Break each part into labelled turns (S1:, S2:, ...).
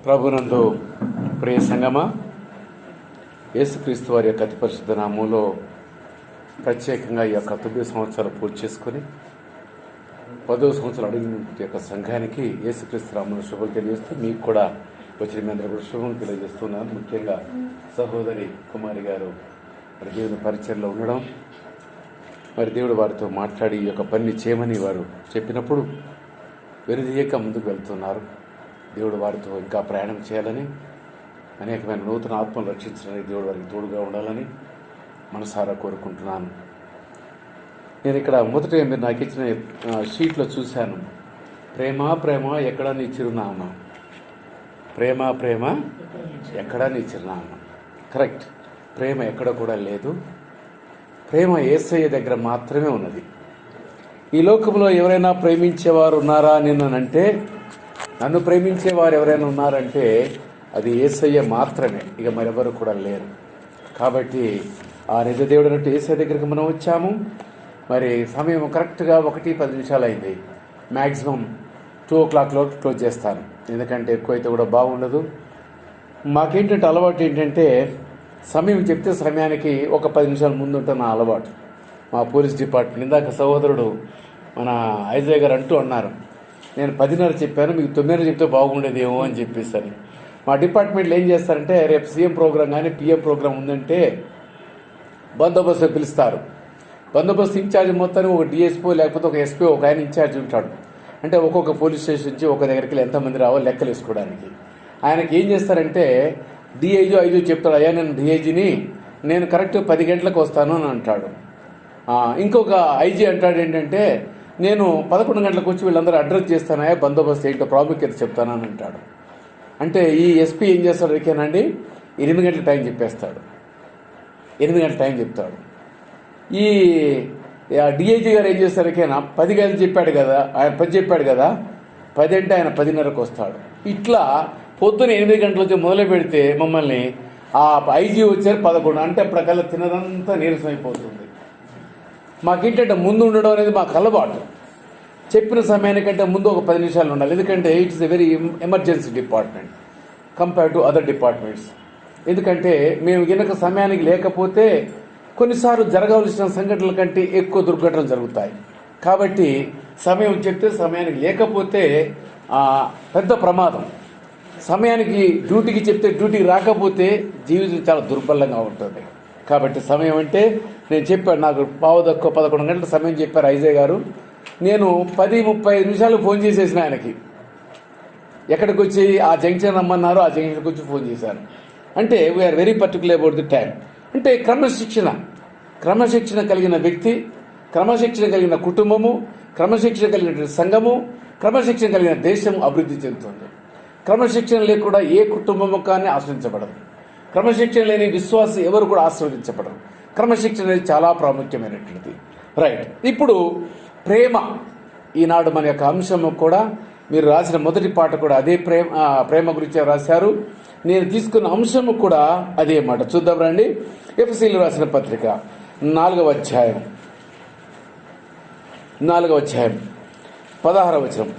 S1: ప్రభునందు ప్రియ సంగమా, యేసుక్రీస్తు వారి యొక్క అతి పరిశుద్ధ నామంలో ప్రత్యేకంగా ఈ యొక్క 9 సంవత్సరాలు పూర్తి చేసుకుని 10వ సంవత్సరాలు అడిగిన యొక్క సంఘానికి యేసుక్రీస్తు నామంలో శుభం తెలియజేస్తూ మీకు కూడా వచ్చిన మీ అందరూ కూడా శుభం తెలియజేస్తున్నాను. ముఖ్యంగా సహోదరి కుమారి గారు మరి దేవుని పరిచయంలో ఉండడం, మరి దేవుడు వారితో మాట్లాడి ఈ యొక్క పని చేయమని వారు చెప్పినప్పుడు వెనుదీయక ముందుకు వెళ్తున్నారు. దేవుడు వారితో ఇంకా ప్రయాణం చేయాలని, అనేకమైన నూతన ఆత్మలు రక్షించడానికి దేవుడు వారికి తోడుగా ఉండాలని మనసారా కోరుకుంటున్నాను. నేను ఇక్కడ మొదట మీరు నాకు ఇచ్చిన షీట్లో చూశాను, ప్రేమ ప్రేమ ఎక్కడా నీ చిరునామా, ప్రేమ ప్రేమ ఎక్కడా నీ చిరునామా. కరెక్ట్, ప్రేమ ఎక్కడ కూడా లేదు. ప్రేమ యేసయ్య దగ్గర మాత్రమే ఉన్నది. ఈ లోకంలో ఎవరైనా ప్రేమించేవారు ఉన్నారా నిన్నంటే, నన్ను ప్రేమించేవారు ఎవరైనా ఉన్నారంటే అది యేసయ్య మాత్రమే, ఇక మరెవరు కూడా లేరు. కాబట్టి ఆ నిజ దేవుడు అన్నట్టు యేసయ్య దగ్గరికి మనం వచ్చాము. మరి సమయం కరెక్ట్గా 1:10 అయింది. మ్యాక్సిమం 2 o'clockలో క్లోజ్ చేస్తాను, ఎందుకంటే ఎక్కువైతే కూడా బాగుండదు. మాకేంటంటే అలవాటు ఏంటంటే సమయం చెప్తే సమయానికి ఒక 10 నిమిషాల ముందు ఉంటుంది నా అలవాటు. మా పోలీస్ డిపార్ట్మెంట్ ఇందాక సహోదరుడు మన ఐజయ్ గారు అంటూ అన్నారు, నేను 10:30 చెప్పాను, మీకు 9:30 చెప్తే బాగుండేదేమో అని చెప్పేసరి. మా డిపార్ట్మెంట్లో ఏం చేస్తారంటే, రేపు సీఎం ప్రోగ్రాం కానీ పిఎం ప్రోగ్రాం ఉందంటే బందోబస్తు పిలుస్తారు. బందోబస్తు ఇన్ఛార్జ్ మొత్తానికి ఒక డిఎస్పీ లేకపోతే ఒక ఎస్పీ ఒక ఆయన ఇన్ఛార్జ్ ఉంటాడు. అంటే ఒక్కొక్క పోలీస్ స్టేషన్ నుంచి ఒక దగ్గరికి ఎంతమంది రావాలో లెక్కలు వేసుకోవడానికి. ఆయనకి ఏం చేస్తారంటే డిఐజీ చెప్తాడు, అయ్యా నేను డిఐజీని, నేను కరెక్ట్ 10 గంటలకు వస్తాను అని అంటాడు. ఇంకొక ఐజీ అంటాడు ఏంటంటే, నేను 11 గంటలకు వచ్చి వీళ్ళందరూ అడ్రస్ చేస్తానయా, బందోబస్తు ఏంటో ప్రాముఖ్యత చెప్తానని అంటాడు. అంటే ఈ ఎస్పీ ఏం చేస్తాడు, ఎరికేనండి 8 గంటల టైం చెప్పేస్తాడు, 8 గంటల టైం చెప్తాడు. ఈ డిఐజీ గారు ఏం చేస్తారు, ఎరికేనా 10 గంటలు చెప్పాడు కదా, ఆయన 10 చెప్పాడు కదా, 10 అంటే ఆయన 10:30కు వస్తాడు. ఇట్లా పొద్దున 8 గంటల వచ్చి మొదలు పెడితే మమ్మల్ని ఆ ఐజీ వచ్చారు 11 అంటే అప్పటికల్లా తినదంతా నీరసం అయిపోతుంది. మాకేంటంటే ముందు ఉండడం అనేది మాకు అలవాటు. చెప్పిన సమయానికంటే ముందు ఒక 10 నిమిషాలు ఉండాలి, ఎందుకంటే it's a very emergency department compare to other departments. ఎందుకంటే మేము గనక సమయానికి లేకపోతే కొన్నిసార్లు జరగవలసిన సంఘటనల కంటే ఎక్కువ దుర్ఘటనలు జరుగుతాయి. కాబట్టి సమయం చెప్తే సమయానికి లేకపోతే పెద్ద ప్రమాదం. సమయానికి డ్యూటీకి చెప్తే డ్యూటీకి రాకపోతే జీవితం చాలా దుర్బలంగా ఉంటుంది. కాబట్టి సమయం అంటే నేను చెప్పాను, నాకు 11 గంటల సమయం చెప్పారు ఐజయ్ గారు. నేను 10:35 ఫోన్ చేసేసిన ఆయనకి, ఎక్కడికి వచ్చి ఆ జంక్షన్ రమ్మన్నారు, ఆ జంక్షన్కి వచ్చి ఫోన్ చేశాను. అంటే we are very particular about the time. అంటే క్రమశిక్షణ కలిగిన వ్యక్తి, క్రమశిక్షణ కలిగిన కుటుంబము, క్రమశిక్షణ కలిగిన సంఘము, క్రమశిక్షణ కలిగిన దేశం అభివృద్ధి చెందుతుంది. క్రమశిక్షణ లేకుండా ఏ కుటుంబము కానీ ఆశ్రయించబడదు. క్రమశిక్షణ లేని విశ్వాసం ఎవరు కూడా ఆశీర్వదించబడరు. క్రమశిక్షణ అనేది చాలా ప్రాముఖ్యమైనటువంటిది. రైట్, ఇప్పుడు ప్రేమ, ఈనాడు మన యొక్క అంశము కూడా మీరు రాసిన మొదటి పాట కూడా అదే ప్రేమ గురించి రాశారు. నేను తీసుకున్న అంశము కూడా అదే మాట. చూద్దాం రండి. ఎఫెసీయులకు రాసిన పత్రిక 4వ అధ్యాయం 16వ వచనం.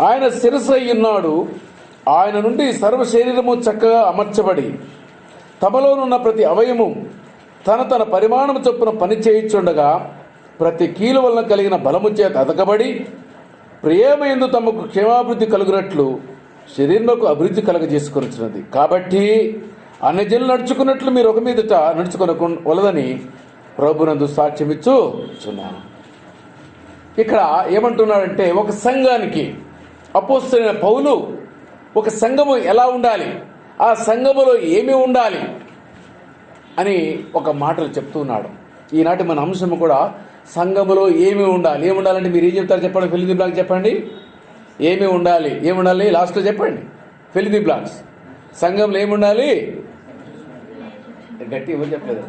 S1: ఆయన శిరస్సు అయ్యున్నాడు, ఆయన నుండి సర్వ శరీరము చక్కగా అమర్చబడి తమలోనున్న ప్రతి అవయము తన పరిమాణము చొప్పున పని చేయుచుండగా ప్రతి కీలు వలన కలిగిన బలము చేత అతకబడి ప్రేమయందు తమకు క్షేమాభివృద్ధి కలుగునట్లు శరీరముకు అభివృద్ధి కలగజేసుకొనిచున్నది. కాబట్టి అన్యజనులు నడుచుకున్నట్లు మీరు ఒక మీదట నడుచుకొనవలదని ప్రభునందు సాక్ష్యమిచ్చుచున్నాను. ఇక్కడ ఏమంటున్నాడంటే, ఒక సంఘానికి అపోస్తలుడైన పౌలు ఒక సంఘము ఎలా ఉండాలి, ఆ సంఘములో ఏమి ఉండాలి అని ఒక మాటలు చెప్తున్నాడు. ఈనాటి మన అంశము కూడా సంఘములో ఏమి ఉండాలి. ఏముండాలంటే మీరు ఏం చెప్తారు చెప్పండి, ఫిల్ ది బ్లాంక్ చెప్పండి. ఏమి ఉండాలి లాస్ట్లో చెప్పండి, ఫిల్ ది బ్లాంక్స్. సంఘంలో ఏముండాలి, గట్టి ఎవరు చెప్పలేదు.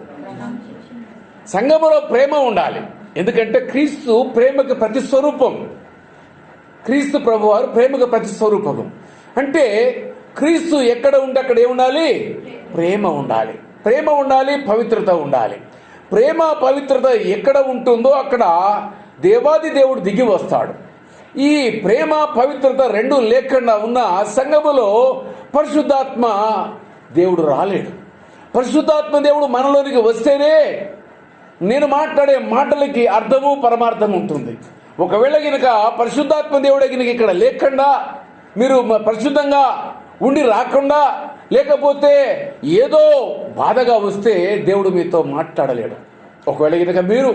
S1: సంఘములో ప్రేమ ఉండాలి, ఎందుకంటే క్రీస్తు ప్రేమకు ప్రతిస్వరూపం. క్రీస్తు ప్రభువారు ప్రేమకు ప్రతిస్వరూపం. అంటే క్రీస్తు ఎక్కడ ఉంటే అక్కడ ఏముండాలి, ప్రేమ ఉండాలి. ప్రేమ ఉండాలి, పవిత్రత ఉండాలి. ప్రేమ పవిత్రత ఎక్కడ ఉంటుందో అక్కడ దేవాది దేవుడు దిగి వస్తాడు. ఈ ప్రేమ పవిత్రత రెండు లేకుండా ఉన్న సంఘములో పరిశుద్ధాత్మ దేవుడు రాలేడు. పరిశుద్ధాత్మ దేవుడు మనలోనికి వస్తేనే నేను మాట్లాడే మాటలకి అర్థము పరమార్థం ఉంటుంది. ఒకవేళ గినక పరిశుద్ధాత్మ దేవుడే గినక ఇక్కడ లేకుండా మీరు పరిశుద్ధంగా ఉండి రాకుండా లేకపోతే ఏదో బాధగా వస్తే దేవుడు మీతో మాట్లాడలేడు. ఒకవేళ గినక మీరు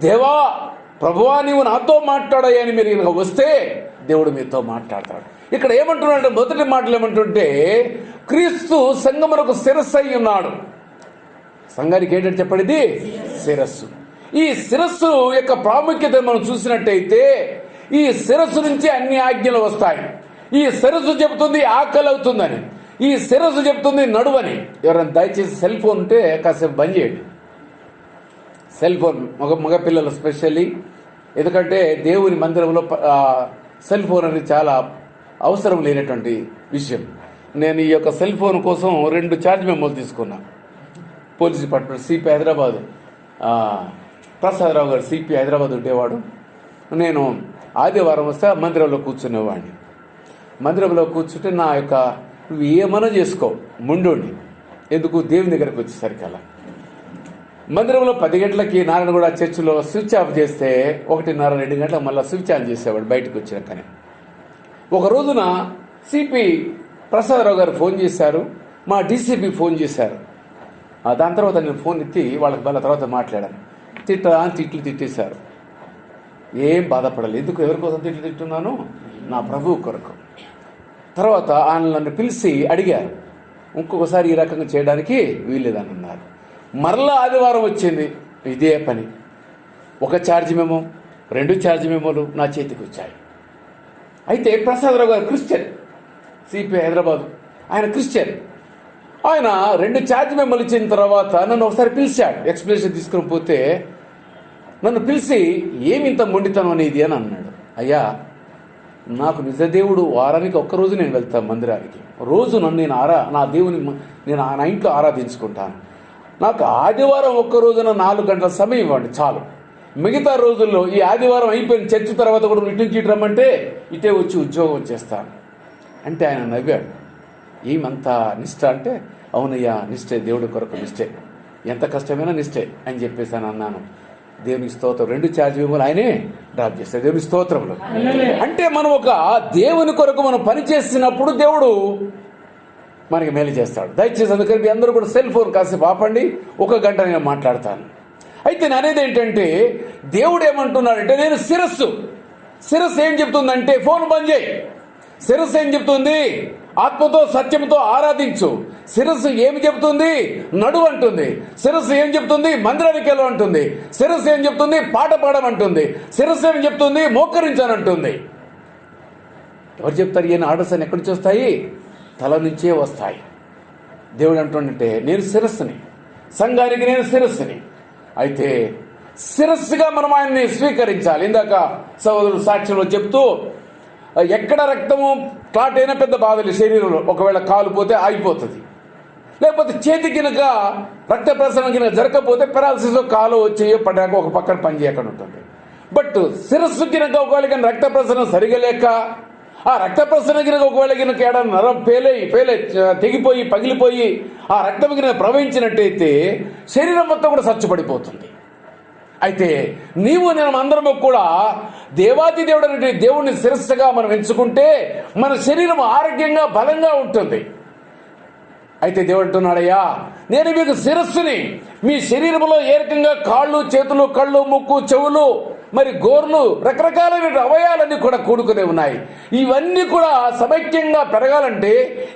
S1: దేవా ప్రభువా నీవు నాతో మాట్లాడాయి అని మీరు గినక వస్తే దేవుడు మీతో మాట్లాడతాడు. ఇక్కడ ఏమంటున్నాడు, మొదటి మాటలు ఏమంటుంటే క్రీస్తు సంఘమునకు శిరస్సు అయి ఉన్నాడు. సంఘానికి ఏంటంటే చెప్పండి, శిరస్సు. ఈ శిరస్సు యొక్క ప్రాముఖ్యత మనం చూసినట్టయితే ఈ శిరస్సు నుంచి అన్ని ఆజ్ఞలు వస్తాయి. ఈ శిరస్సు చెబుతుంది ఆకలి అవుతుందని, ఈ శిరస్సు చెబుతుంది నడువని. ఎవరైనా దయచేసి సెల్ ఫోన్ ఉంటే కాసేపు బంద్ చేయండి. సెల్ ఫోన్ మగపిల్లలు స్పెషల్లీ, ఎందుకంటే దేవుని మందిరంలో సెల్ ఫోన్ అనేది చాలా అవసరం లేనటువంటి విషయం. నేను ఈ యొక్క సెల్ ఫోన్ కోసం 2 ఛార్జ్ మెమోలు తీసుకున్నా. Police department CP Hyderabad Prasadarao గారు సిపి హైదరాబాద్ ఉండేవాడు. నేను ఆదివారం వస్తే మందిరంలో కూర్చునేవాడిని. మందిరంలో కూర్చుంటే నా యొక్క నువ్వు ఏమన్నా చేసుకో ముందుండి, ఎందుకు దేవుని దగ్గరకు వచ్చేసరికి అలా మందిరంలో 10 గంటలకి నారాయణగూడ చర్చిలో స్విచ్ ఆఫ్ చేస్తే 1:30, 2 గంటలకు మళ్ళీ స్విచ్ ఆన్ చేసేవాడు బయటకు వచ్చినాకనే. ఒక రోజున సిపి ప్రసాదరావు గారు ఫోన్ చేశారు, మా డీసీపీ ఫోన్ చేశారు. దాని తర్వాత నేను ఫోన్ ఎత్తి వాళ్ళకి వాళ్ళ తర్వాత మాట్లాడాను. తిట్లు తిట్టేశారు. ఏం బాధపడలేదు. ఎందుకు ఎవరి కోసం తిట్టున్నాను? నా ప్రభువు కొరకు. తర్వాత ఆయన నన్ను పిలిచి అడిగారు, ఇంకొకసారి ఈ రకంగా చేయడానికి వీల్లేదని అన్నారు. మరలా ఆదివారం వచ్చింది, ఇదే పని. 1 ఛార్జ్ మెమో, 2 ఛార్జ్ మెమోలు నా చేతికి వచ్చాయి. అయితే ప్రసాదరావు గారు క్రిస్టియన్, సిపి హైదరాబాద్, ఆయన క్రిస్టియన్. ఆయన 2 ఛార్జ్ మెమోలు ఇచ్చిన తర్వాత నన్ను ఒకసారి పిలిచాడు. ఎక్స్ప్లెనేషన్ తీసుకుని పోతే నన్ను పిలిచి ఏమి ఇంత మొండితనం అనేది అని అన్నాడు. అయ్యా, నాకు నిజదేవుడు వారానికి 1 రోజు నేను వెళ్తాను మందిరానికి. రోజు నన్ను నా దేవుని నేను నా ఇంట్లో ఆరాధించుకుంటాను. నాకు ఆదివారం 1 రోజున 4 గంటల సమయం ఇవ్వండి చాలు. మిగతా రోజుల్లో ఈ ఆదివారం అయిపోయిన చర్చ తర్వాత కూడా ఇటు నుంచి ఇటు రమ్మంటే ఇటే వచ్చి ఉద్యోగం చేస్తాను అంటే ఆయన నవ్వాడు. ఏమంత నిష్ట అంటే, అవునయ్యా నిష్టే, దేవుడి కొరకు నిష్టే, ఎంత కష్టమైనా నిష్టే అని చెప్పేసి అన్నాను. దేవునికి స్తోత్రం. 2 ఛార్జ్ మెమోలు ఆయనే డ్రాప్ చేస్తాడు. దేవుని స్తోత్రములు. అంటే మనం ఒక దేవుని కొరకు మనం పని చేసినప్పుడు దేవుడు మనకి మేలు చేస్తాడు. దయచేసి అందుకని మీ అందరూ కూడా సెల్ ఫోన్ కాసేపు ఆపండి. 1 గంట నేను మాట్లాడతాను. అయితే నేను అనేది ఏంటంటే, దేవుడు ఏమంటున్నాడంటే, నేను శిరస్సు ఏం చెప్తుందంటే ఫోన్ బంద్ చేయి. శిరస్సు ఏం చెప్తుంది? ఆత్మతో సత్యంతో ఆరాధించు. శిరస్సు ఏమి చెప్తుంది? నడు అంటుంది. శిరస్సు ఏం చెప్తుంది? మందిరానికి వెళ్ళు అంటుంది. శిరస్సు ఏం చెప్తుంది? పాట పాడమంటుంది. శిరస్సు ఏం చెప్తుంది? మోకరించానంటుంది. ఎవరు చెప్తారు? ఈయన ఆర్డర్స్ అని ఎక్కడి నుంచి వస్తాయి? తల నుంచే వస్తాయి. దేవుడు అంటుంటే నేను శిరస్సుని, సంఘానికి నేను శిరస్సుని. అయితే శిరస్సుగా మనం ఆయన్ని స్వీకరించాలి. ఇందాక సహోదరుడు సాక్ష్యంలో చెప్తూ, ఎక్కడ రక్తము క్లాట్ అయినా పెద్ద బాధలు శరీరంలో, ఒకవేళ కాలు పోతే ఆగిపోతుంది, లేకపోతే చేతి కినక రక్త ప్రసరణ కినక జరగకపోతే పెరాలసిస్ కాలు వచ్చేయో పడ్డాక ఒక పక్కన పని చేయకుండా ఉంటుంది. బట్ శిరస్సు కినక ఒకవేళ కానీ రక్త ప్రసరణ సరిగా లేక, ఆ రక్త ప్రసరణ కినక ఒకవేళ కినక ఏడా నరం పేలై తెగిపోయి పగిలిపోయి ఆ రక్తం కింద ప్రవహించినట్టయితే శరీరం మొత్తం కూడా సచ్చుపడిపోతుంది. అయితే నీవు నేను అందరము కూడా దేవాది దేవుడు అనే దేవుడిని శిరస్సుగా మనం ఎంచుకుంటే మన శరీరం ఆరోగ్యంగా బలంగా ఉంటుంది. అయితే దేవుడు అంటున్నాడయ్యా, నేను మీకు శిరస్సుని. మీ శరీరంలో ఏ రకంగా కాళ్ళు, చేతులు, కళ్ళు, ముక్కు, చెవులు, మరి గోర్లు, రకరకాలైన అవయవాలన్నీ కూడా కూడుకునే ఉన్నాయి. ఇవన్నీ కూడా సమైక్యంగా పెరగాలంటే,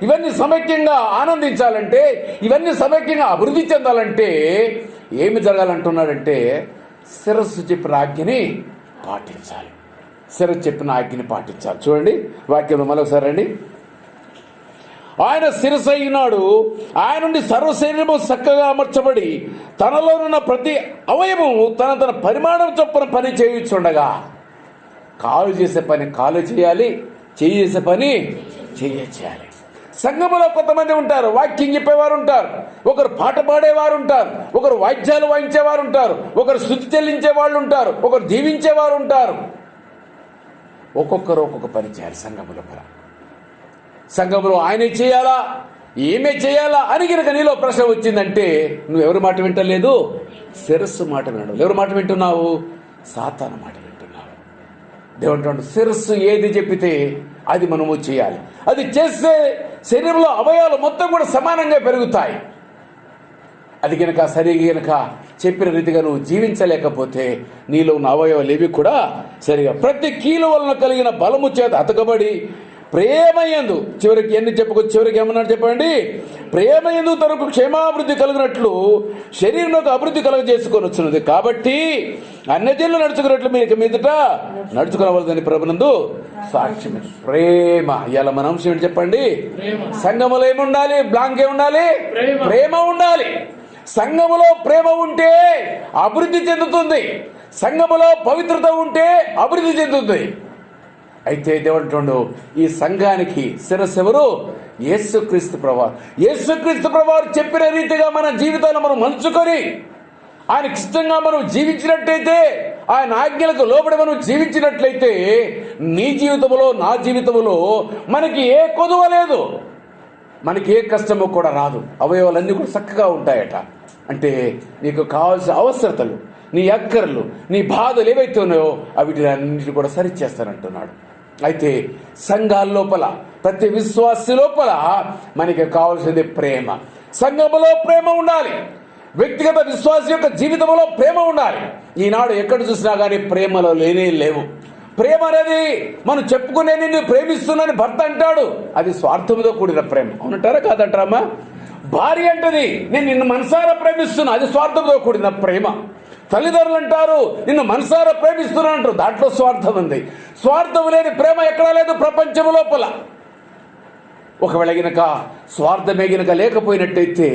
S1: ఇవన్నీ సమైక్యంగా ఆనందించాలంటే, ఇవన్నీ సమైక్యంగా అభివృద్ధి చెందాలంటే ఏమి జరగాలంటున్నాడంటే, శిరస్సు చెప్పిన ఆజ్ఞని పాటించాలి. శిరస్సు చెప్పిన ఆజ్ఞని పాటించాలి. చూడండి వాక్యం మరొకసారి రండి. ఆయన శిరస్సు అయినాడు, ఆయన నుండి సర్వ శరీరము చక్కగా అమర్చబడి తనలోనున్న ప్రతి అవయవము తన పరిమాణం చొప్పున పని చేయుచుండగా, కాలు చేసే పని కాలు చేయాలి, చేయి చేసే పని చేయాలి. సంఘములో కొంతమంది ఉంటారు, వాక్యం చెప్పేవారు ఉంటారు, ఒకరు పాట పాడేవారు ఉంటారు, ఒకరు వాయిద్యాలు వాయించేవారు ఉంటారు, ఒకరు స్తుతి చెల్లించే వాళ్ళు ఉంటారు, ఒకరు దీవించేవారు ఉంటారు. ఒక్కొక్కరు ఒక్కొక్క పని చేయాలి. సంఘంలో ఆయనే చేయాలా, ఏమే చేయాలా అని కనుక నీలో ప్రశ్న వచ్చిందంటే నువ్వు ఎవరి మాట వింటలేదు, శిరస్సు మాట వినడం. ఎవరి మాట వింటున్నావు? సాతాను మాట వింటున్నావు. దేవుడు శిరస్సు ఏది చెప్పితే అది మనము చేయాలి. అది చేస్తే శరీరంలో అవయవాలు మొత్తం కూడా సమానంగా పెరుగుతాయి. అది కనుక సరిగా కనుక చెప్పిన రీతిగా నువ్వు జీవించలేకపోతే నీలో ఉన్న అవయవాలు ఏవి కూడా సరిగా ప్రతి కీలు వలన కలిగిన బలము చేత అతకబడి ప్రేమయందు చివరికి ఎన్ని చెప్పుకోవచ్చు, చివరికి ఏమన్నాడు చెప్పండి, ప్రేమయందు తనకు క్షేమాభివృద్ధి కలిగినట్లు శరీరంలోకి అభివృద్ధి కలుగజేసుకొని వచ్చినది. కాబట్టి అన్యజనులు నడుచుకున్నట్లు మీకు మీదట నడుచుకోవాలని ప్రభునందు సాక్ష్యం. ప్రేమ ఇవాళ మన అంశం ఏంటి చెప్పండి? సంఘములో ఏముండాలి? బ్లాంక్ ఏముండాలి? ప్రేమ ఉండాలి. సంఘములో ప్రేమ ఉంటే అభివృద్ధి చెందుతుంది. సంఘములో పవిత్రత ఉంటే అభివృద్ధి చెందుతుంది. అయితే దేవుడు ఈ సంఘానికి శిరస్సు ఎవరు? యేసుక్రీస్తు ప్రభువారు. యేసుక్రీస్తు ప్రభువారు చెప్పిన రీతిగా మన జీవితాన్ని మనం మలుచుకొని ఆయనకి ఇష్టంగా మనం జీవించినట్లయితే, ఆయన ఆజ్ఞలకు లోబడి మనం జీవించినట్లయితే నీ జీవితంలో నా జీవితంలో మనకి ఏ కొదువ లేదు, మనకి ఏ కష్టము కూడా రాదు. అవయవాలన్నీ కూడా చక్కగా ఉంటాయట. అంటే నీకు కావాల్సిన అవసరతలు, నీ అక్కర్లు, నీ బాధలు ఏవైతే ఉన్నాయో వీటిని అన్నింటినీ కూడా సరిచేస్తానంటున్నాడు. అయితే సంఘాల లోపల ప్రతి విశ్వాసి లోపల మనకి కావాల్సింది ప్రేమ. సంఘములో ప్రేమ ఉండాలి. వ్యక్తిగత విశ్వాసి యొక్క జీవితంలో ప్రేమ ఉండాలి. ఈనాడు ఎక్కడ చూసినా కానీ ప్రేమలో లేనే లేవు. ప్రేమ అనేది మనం చెప్పుకునే నిన్ను ప్రేమిస్తున్నానని భర్త అంటాడు, అది స్వార్థంతో కూడిన ప్రేమ. అవునంటారా కాదంటారమ్మా? భార్య అంటది నేను నిన్ను మనసారా ప్రేమిస్తున్నా, అది స్వార్థంతో కూడిన ప్రేమ. తల్లిదండ్రులు అంటారు నిన్ను మనసారా ప్రేమిస్తున్నా అంటారు, దాంట్లో స్వార్థం ఉంది. స్వార్థం లేని ప్రేమ ఎక్కడా లేదు ప్రపంచం లోపల. ఒకవేళ గినక స్వార్థమే గినక లేకపోయినట్టయితే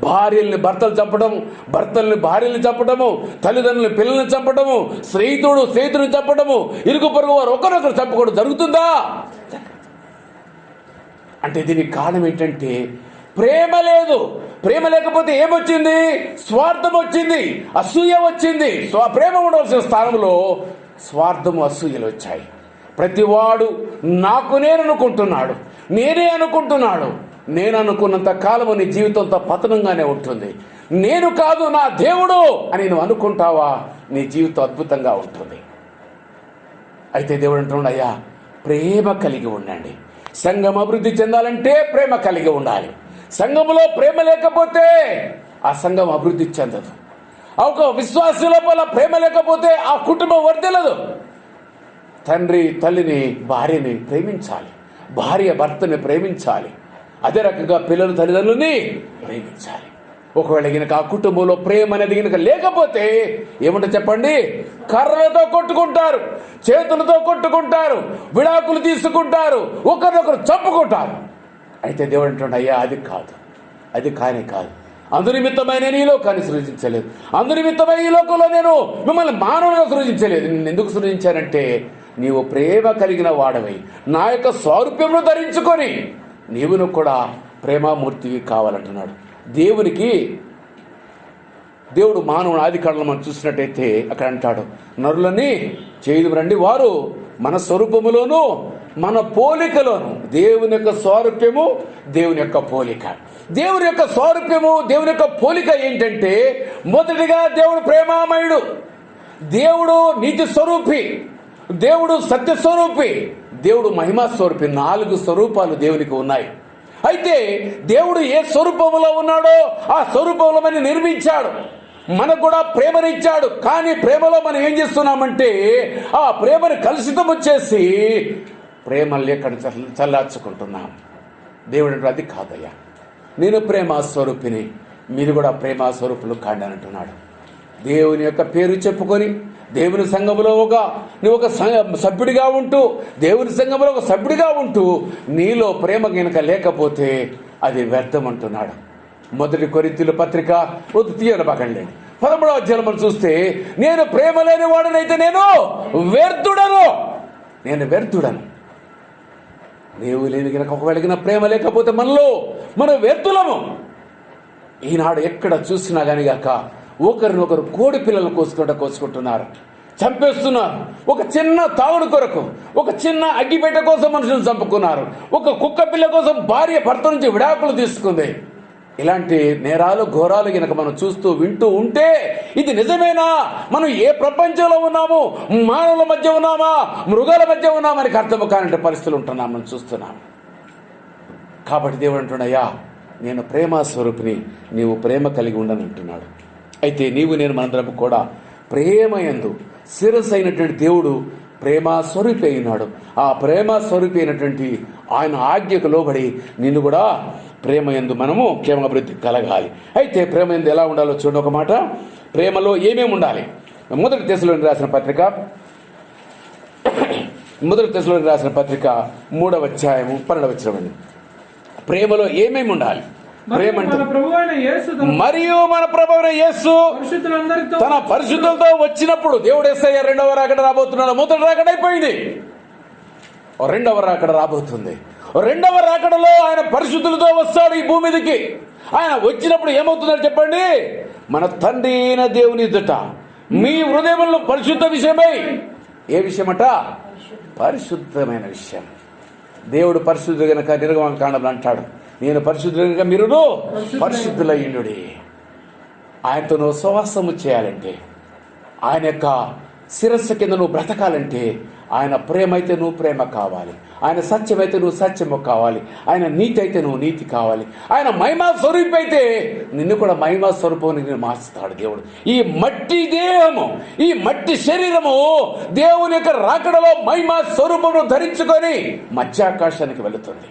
S1: భార్యల్ని భర్తలు చంపడం, భర్తల్ని భార్యల్ని చంపడము, తల్లిదండ్రులని పిల్లల్ని చంపడము, స్నేహితుడిని చంపడము, ఇరుగు పొరుగు వారు ఒకరొకరు చంపుకోవడం జరుగుతుందా? అంటే దీనికి కారణం ఏంటంటే ప్రేమ లేదు. ప్రేమ లేకపోతే ఏమొచ్చింది? స్వార్థం వచ్చింది, అసూయ వచ్చింది. ప్రేమ ఉండవలసిన స్థానంలో స్వార్థము, అసూయలు వచ్చాయి. ప్రతివాడు నాకు నేను అనుకుంటున్నాడు, నేనే అనుకుంటున్నాడు. నేను అనుకున్నంత కాలము నీ జీవితంతో పతనంగానే ఉంటుంది. నేను కాదు నా దేవుడు అని నువ్వు అనుకుంటావా, నీ జీవితం అద్భుతంగా ఉంటుంది. అయితే దేవుడు అంటున్నాడు, అయ్యా ప్రేమ కలిగి ఉండండి. సంఘం అభివృద్ధి చెందాలంటే ప్రేమ కలిగి ఉండాలి. సంఘములో ప్రేమ లేకపోతే ఆ సంఘం అభివృద్ధి చెందదు. ఒక విశ్వాస లోపల ప్రేమ లేకపోతే ఆ కుటుంబం వర్ధిల్లదు. తండ్రి తల్లిని, భార్యని ప్రేమించాలి, భార్య భర్తని ప్రేమించాలి, అదే రకంగా పిల్లలు తల్లిదండ్రులని ప్రేమించాలి. ఒకవేళ గినక ఆ కుటుంబంలో ప్రేమ అనేది గినక లేకపోతే ఏమంటే చెప్పండి, కర్రలతో కొట్టుకుంటారు, చేతులతో కొట్టుకుంటారు, విడాకులు తీసుకుంటారు, ఒకరినొకరు చంపుకుంటారు. అయితే దేవుడు అంటున్నాడు, అయ్యా అది కానే కాదు. అందునిమిత్తమై నేను ఈ లోకాన్ని సృజించలేదు, అందునిమిత్తమై ఈ లోకంలో నేను మిమ్మల్ని మానవులుగా సృజించలేదు. నేను ఎందుకు సృజించానంటే నీవు ప్రేమ కలిగిన వాడవై నా యొక్క స్వారూప్యమును ధరించుకొని నీవును కూడా ప్రేమామూర్తివి కావాలంటున్నాడు. దేవుడు మానవుని ఆది కాలంలో మనం చూసినట్టయితే అక్కడ అంటాడు, నరులని చేయుదుము రండి, వారు మన స్వరూపములోను మన పోలికలోను. దేవుని యొక్క స్వారూప్యము, దేవుని యొక్క పోలిక. దేవుని యొక్క స్వారూప్యము, దేవుని యొక్క పోలిక ఏంటంటే మొదటిగా దేవుడు ప్రేమామయుడు, దేవుడు నీతి స్వరూపి, దేవుడు సత్య స్వరూపి, దేవుడు మహిమా స్వరూపి. 4 స్వరూపాలు దేవునికి ఉన్నాయి. అయితే దేవుడు ఏ స్వరూపంలో ఉన్నాడో ఆ స్వరూపంలో మనం నిర్మించాడు, మనకు కూడా ప్రేమనిచ్చాడు. కానీ ప్రేమలో మనం ఏం చేస్తున్నామంటే ఆ ప్రేమను కలుషితం వచ్చేసి ప్రేమ లేక చల్లార్చుకుంటున్నాం. దేవుడు అది కాదయ్యా, నేను ప్రేమ స్వరూపిని, మీరు కూడా ప్రేమ స్వరూపులు కాండి అని అంటున్నాడు. దేవుని యొక్క పేరు చెప్పుకొని దేవుని సంఘములో నువ్వు ఒక సభ్యుడిగా ఉంటూ, దేవుని సంఘములో ఒక సభ్యుడిగా ఉంటూ నీలో ప్రేమ గనుక లేకపోతే అది వ్యర్థం అంటున్నాడు. 1 కొరింథీయుల పత్రిక 13వ అధ్యాయం మనం చూస్తే, నేను ప్రేమ లేని వాడనైతే నేను వ్యర్థుడను. నీవు లేని గనక ఒకవేళ ప్రేమ లేకపోతే మనం వ్యర్థులము. ఈనాడు ఎక్కడ చూసినా కానీ గాక ఒకరినొకరు కోడి పిల్లలు కోసుకుంటున్నారు. చంపేస్తున్నారు. ఒక చిన్న తాగుడు కొరకు, ఒక చిన్న అగ్గిపెట్టె కోసం మనుషులను చంపుకున్నారు. ఒక కుక్క పిల్ల కోసం భార్య భర్త నుంచి విడాకులు తీసుకుంది. ఇలాంటి నేరాలు ఘోరాలు గనక మనం చూస్తూ వింటూ ఉంటే ఇది నిజమేనా? మనం ఏ ప్రపంచంలో ఉన్నాము? మానవుల మధ్య ఉన్నామా, మృగాల మధ్య ఉన్నామా అని అర్థం కాని పరిస్థితులు ఉంటున్నాం, మనం చూస్తున్నాం. కాబట్టి దేవుడు అంటున్నాయా, నేను ప్రేమ స్వరూపిని, నీవు ప్రేమ కలిగి ఉండని అంటున్నాడు. అయితే నీవు నేను మనందరం కూడా ప్రేమ యందు శిరస్సు అయినటువంటి దేవుడు ప్రేమ స్వరూపి అయినాడు. ఆ ప్రేమ స్వరూపి అయినటువంటి ఆయన ఆజ్ఞకు లోబడి నిన్ను కూడా ప్రేమ యందు మనము క్షేమాభివృద్ధి కలగాలి. అయితే ప్రేమ యందు ఎలా ఉండాలో చూడండి. ఒక మాట, ప్రేమలో ఏమేమి ఉండాలి? మొదటి తెస్సలోనికీయులకు రాసిన పత్రిక 3వ అధ్యాయము 12వ వచనం. ప్రేమలో ఏమేమి ఉండాలి? ప్రేమ అంటే మరియు మన ప్రభువైన యేసు తన పరిశుద్ధులతో వచ్చినప్పుడు, దేవుడు యేసయ్య రెండవ రాకడ రాబోతున్నాడు. మొదటి రాకడ అయిపోయింది, రెండవ రాకడ రాబోతుంది. రెండవ రాకడలో ఆయన పరిశుద్ధులతో వస్తాడు ఈ భూమి మీదకి. ఆయన వచ్చినప్పుడు ఏమవుతుందని చెప్పండి? మన తండ్రి అయిన దేవుని ఎదుట మీ హృదయంలో పరిశుద్ధ విషయమై, ఏ విషయమట? పరిశుద్ధమైన విషయం. దేవుడు పరిశుద్ధుడు గనక నిర్గమకాండంలో అంటాడు, నేను పరిశుద్ధుడు గనక మీరును పరిశుద్ధులయ్యుండుడి. ఆయనతో నువ్వు సహవాసము చేయాలంటే, ఆయన యొక్క శిరస్సు కింద నువ్వు బ్రతకాలంటే, ఆయన ప్రేమ అయితే నువ్వు ప్రేమ కావాలి, ఆయన సత్యం అయితే నువ్వు సత్యము కావాలి, ఆయన నీతి అయితే నువ్వు నీతి కావాలి, ఆయన మహిమా స్వరూపి అయితే నిన్ను కూడా మహిమా స్వరూపానికి మార్చుతాడు దేవుడు. ఈ మట్టి దేహము, ఈ మట్టి శరీరము దేవుని యొక్క రాకడలో మహిమా స్వరూపమును ధరించుకొని మధ్యాకాశానికి వెళుతుంది.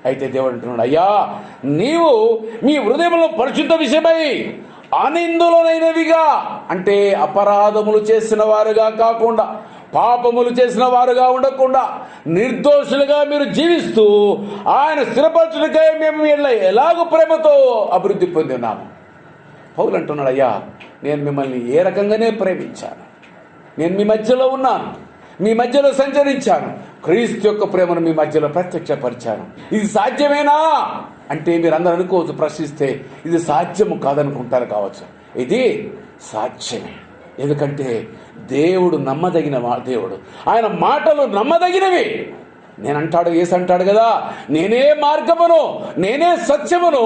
S1: అయితే దేవుడు అంటున్నాడు, అయ్యా నీవు మీ హృదయంలో పరిశుద్ధ విషయమై అనిందులనైనవిగా, అంటే అపరాధములు చేసిన వారుగా కాకుండా, పాపములు చేసిన వారుగా ఉండకుండా నిర్దోషులుగా మీరు జీవిస్తూ ఆయన స్థిరపరచునికై మేము ఎలాగో ప్రేమతో అభివృద్ధి పొంది ఉన్నాము. పౌలు అంటున్నాడు, అయ్యా నేను మిమ్మల్ని ఏ రకంగానే ప్రేమించాను, నేను మీ మధ్యలో ఉన్నాను, మీ మధ్యలో సంచరించాను, క్రీస్తు యొక్క ప్రేమను మీ మధ్యలో ప్రత్యక్షపరిచాను. ఇది సాధ్యమేనా అంటే మీరు అందరూ అనుకోవచ్చు, ప్రశ్నిస్తే ఇది సాధ్యము కాదనుకుంటారు కావచ్చు. ఇది సాధ్యమే. ఎందుకంటే దేవుడు నమ్మదగిన దేవుడు, ఆయన మాటలు నమ్మదగినవి. నేనంటాడు, యేసు అంటాడు కదా, నేనే మార్గమును, నేనే సత్యమును,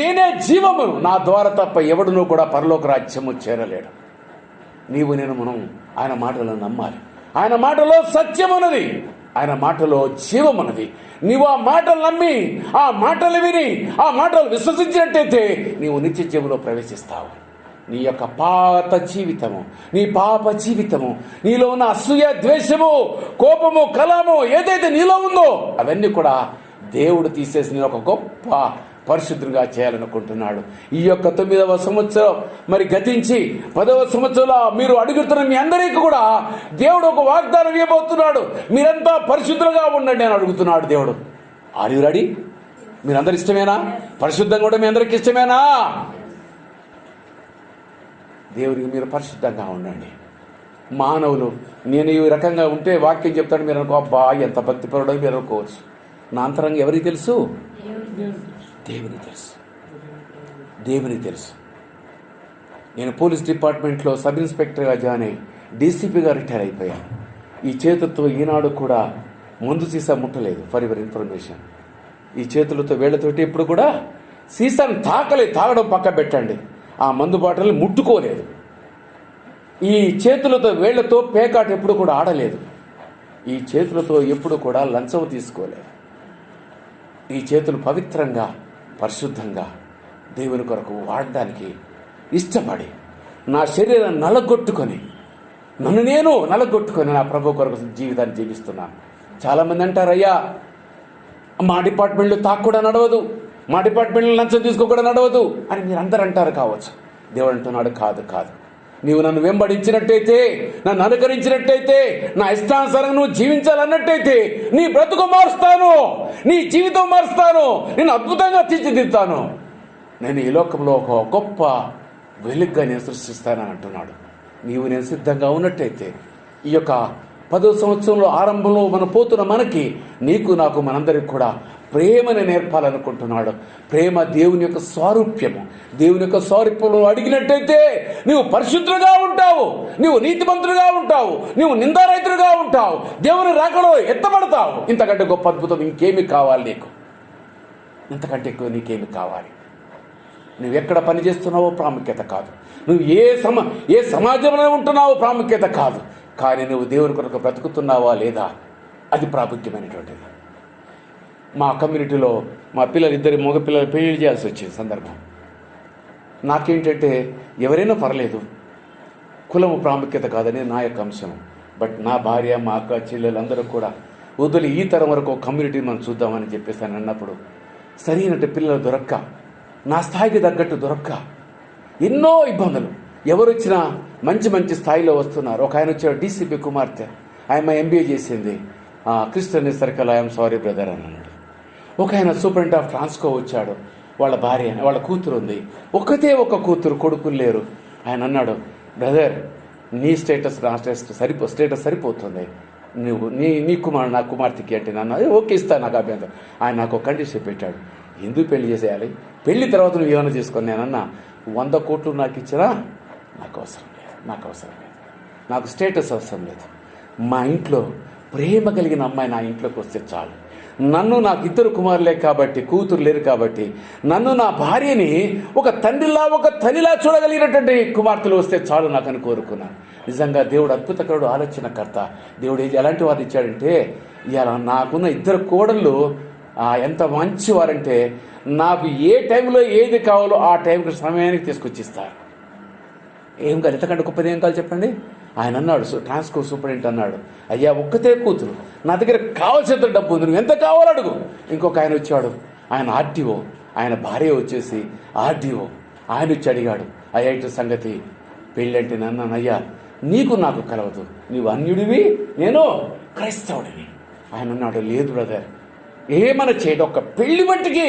S1: నేనే జీవమును, నా ద్వారా తప్ప ఎవడునూ కూడా పరలోక రాజ్యము చేరలేడు. నీవు నేను మనం ఆయన మాటలను నమ్మాలి. ఆయన మాటలో సత్యమున్నది, ఆయన మాటలో జీవమున్నది. నీవు ఆ మాటలు నమ్మి, ఆ మాటలు విని, ఆ మాటలు విశ్వసించినట్టయితే నీవు నిత్య జీవంలో ప్రవేశిస్తావు. నీ యొక్క పాత జీవితము, నీ పాప జీవితము, నీలో ఉన్న అసూయ, ద్వేషము, కోపము, కలము ఏదైతే నీలో ఉందో అవన్నీ కూడా దేవుడు తీసేసి నీ ఒక గొప్ప పరిశుద్ధంగా చేయాలనుకుంటున్నాడు. ఈ యొక్క 9వ సంవత్సరం మరి గతించి 10వ సంవత్సరంలో మీరు అడుగుతున్న మీ అందరికీ కూడా దేవుడు ఒక వాగ్దానం ఇవ్వబోతున్నాడు. మీరంతా పరిశుద్ధంగా ఉండండి అని అడుగుతున్నాడు దేవుడు. Are you ready? మీరందరూ ఇష్టమేనా? పరిశుద్ధంగా కూడా మీ అందరికి ఇష్టమేనా? దేవుడికి మీరు పరిశుద్ధంగా ఉండండి. మానవులు నేను ఈ రకంగా ఉంటే వాక్యం చెప్తాడు, మీరు అనుకో అబ్బా ఎంత భక్తిపరుడో మీరు అనుకోవచ్చు. నా అంతరంగా ఎవరికి తెలుసు? దేవునికి తెలుసు. దేవునికి తెలుసు. నేను పోలీస్ డిపార్ట్మెంట్లో సబ్ ఇన్స్పెక్టర్గా జాయిన్ అయ్యి డీసీపీగా రిటైర్ అయిపోయాను. ఈ చేతులతో ఈనాడు కూడా ముందు సీసా ముట్టలేదు. ఫర్ యువర్ ఇన్ఫర్మేషన్, ఈ చేతులతో వేళ్లతోటి ఎప్పుడు కూడా సీసాను తాగడం పక్క పెట్టండి, ఆ మందు బాటల్ని ముట్టుకోలేదు. ఈ చేతులతో వేళ్లతో పేకాట ఎప్పుడు కూడా ఆడలేదు. ఈ చేతులతో ఎప్పుడు కూడా లంచం తీసుకోలేదు. ఈ చేతులు పవిత్రంగా పరిశుద్ధంగా దేవుని కొరకు వాడడానికి ఇష్టపడి నా శరీరం నలగొట్టుకొని నా ప్రభు కొరకు జీవితాన్ని జీవిస్తున్నాను. చాలామంది అంటారు, అయ్యా మా డిపార్ట్మెంట్లో తాకు కూడా నడవదు, మా డిపార్ట్మెంట్లో లంచం తీసుకోకుండా నడవదు అని మీరు అందరూ అంటారు కావచ్చు. దేవుడు అంటున్నాడు, కాదు, నీవు నన్ను వెంబడించినట్టయితే, నన్ను అనుకరించినట్టయితే, నా ఇష్టానుసారంగా నువ్వు జీవించాలన్నట్టయితే నీ బ్రతుకు మారుస్తాను, నీ జీవితం మారుస్తాను, నేను అద్భుతంగా తీర్చిదిద్దుతాను, నేను ఈ లోకంలో ఒక గొప్ప వెలుగుగా నేను సృష్టిస్తానని అంటున్నాడు. నీవు నేను సిద్ధంగా ఉన్నట్టయితే ఈ యొక్క 10వ సంవత్సరంలో ఆరంభంలో మనం పోతున్న మనకి, నీకు నాకు మనందరికి కూడా ప్రేమను నేర్పాలనుకుంటున్నాడు. ప్రేమ దేవుని యొక్క స్వారూప్యము. దేవుని యొక్క స్వారూప్యము అడిగినట్టయితే నువ్వు పరిశుద్ధులుగా ఉంటావు, నువ్వు నీతిమంతులుగా ఉంటావు, నువ్వు నిందారహితులుగా ఉంటావు, దేవుని రాకడో ఎత్తబడతావు. ఇంతకంటే గొప్ప అద్భుతం ఇంకేమి కావాలి నీకు? ఇంతకంటే ఎక్కువ నీకేమి కావాలి? నువ్వు ఎక్కడ పని చేస్తున్నావో ప్రాముఖ్యత కాదు, నువ్వు ఏ సమాజంలో ఉంటున్నావో ప్రాముఖ్యత కాదు, కానీ నువ్వు దేవుని కొరకు బ్రతుకుతున్నావా లేదా అది ప్రాముఖ్యమైనటువంటిది. మా కమ్యూనిటీలో మా పిల్లలు ఇద్దరు మగపిల్లలు పెళ్లి చేయాల్సి వచ్చింది సందర్భం. నాకేంటంటే ఎవరైనా పర్లేదు, కులము ప్రాముఖ్యత కాదని నా యొక్క అంశం. బట్ నా భార్య, మా అక్క చెల్లెలు అందరూ కూడా వదిలి ఈ తరం వరకు కమ్యూనిటీని మనం చూద్దామని చెప్పేసి అని అన్నప్పుడు సరైనట్టు పిల్లలు దొరక్క, నా స్థాయికి తగ్గట్టు దొరక్క ఎన్నో ఇబ్బందులు. ఎవరు వచ్చినా మంచి మంచి స్థాయిలో వస్తున్నారు. ఒక ఆయన వచ్చాడు, డీసీపీ కుమార్తె, ఆయన ఎంబీఏ చేసింది, Christian circle, I'm sorry brother అని అన్నాడు. ఒక ఆయన సూపరింట్ ఆఫ్ ట్రాన్స్కో వచ్చాడు, వాళ్ళ భార్య, వాళ్ళ కూతురు ఉంది, ఒక్కతే ఒక కూతురు, కొడుకులు లేరు. ఆయన అన్నాడు, బ్రదర్ నీ స్టేటస్ నా స్టేటస్ సరిపోతుంది, నువ్వు నీ కుమారుడు నా కుమార్తెకి అంటే నన్ను ఓకే ఇస్తాను, నాకు అభ్యంతరం. ఆయన నాకు ఒక కండిషన్ పెట్టాడు, ఎందుకు పెళ్లి చేసేయాలి, పెళ్లి తర్వాత నువ్వు ఏమైనా చేసుకొని. నేనన్నా 100 కోట్లు నాకు ఇచ్చినా నాకు అవసరం లేదు, నాకు స్టేటస్ అవసరం లేదు. మా ఇంట్లో ప్రేమ కలిగిన అమ్మాయి నా ఇంట్లోకి వస్తే చాలు. నాకు 2 కుమారులే కాబట్టి, కూతురు లేరు కాబట్టి, నన్ను నా భార్యని ఒక తండ్రిలా ఒక తల్లిలా చూడగలిగినటువంటి కుమార్తెలు వస్తే చాలు నాకని కోరుకున్నాను. నిజంగా దేవుడు అద్భుతకరుడు, ఆలోచనకర్త. దేవుడు ఎలాంటి వారు ఇచ్చాడంటే, ఇలా నాకున్న 2 కోడళ్ళు ఎంత మంచివారంటే, నాకు ఏ టైంలో ఏది కావాలో ఆ టైంకి సమయానికి తీసుకొచ్చి ఇస్తారు. ఏం కాదు, ఎంతకంటే గొప్పది ఏం కావాలి చెప్పండి. ఆయన అన్నాడు, ట్రాన్స్కో సూపరింట్ అన్నాడు, అయ్యా ఒక్కతే కూతురు, నా దగ్గర కావాల్సినంత డబ్బు ఉంది, నువ్వు ఎంత కావాలో అడుగు. ఇంకొక ఆయన వచ్చాడు, ఆయన ఆర్టీఓ, ఆయన భార్య వచ్చేసి ఆర్టీఓ. ఆయన వచ్చి అడిగాడు, అయ్యా ఇటు సంగతి పెళ్ళంటే నన్ను, అయ్యా నీకు నాకు కలవదు, నీవు అన్యుడివి, నేను క్రైస్తవుడిని. ఆయన అన్నాడు, లేదు బ్రదర్, ఏమైనా చేయడం ఒక పెళ్లి మట్టికి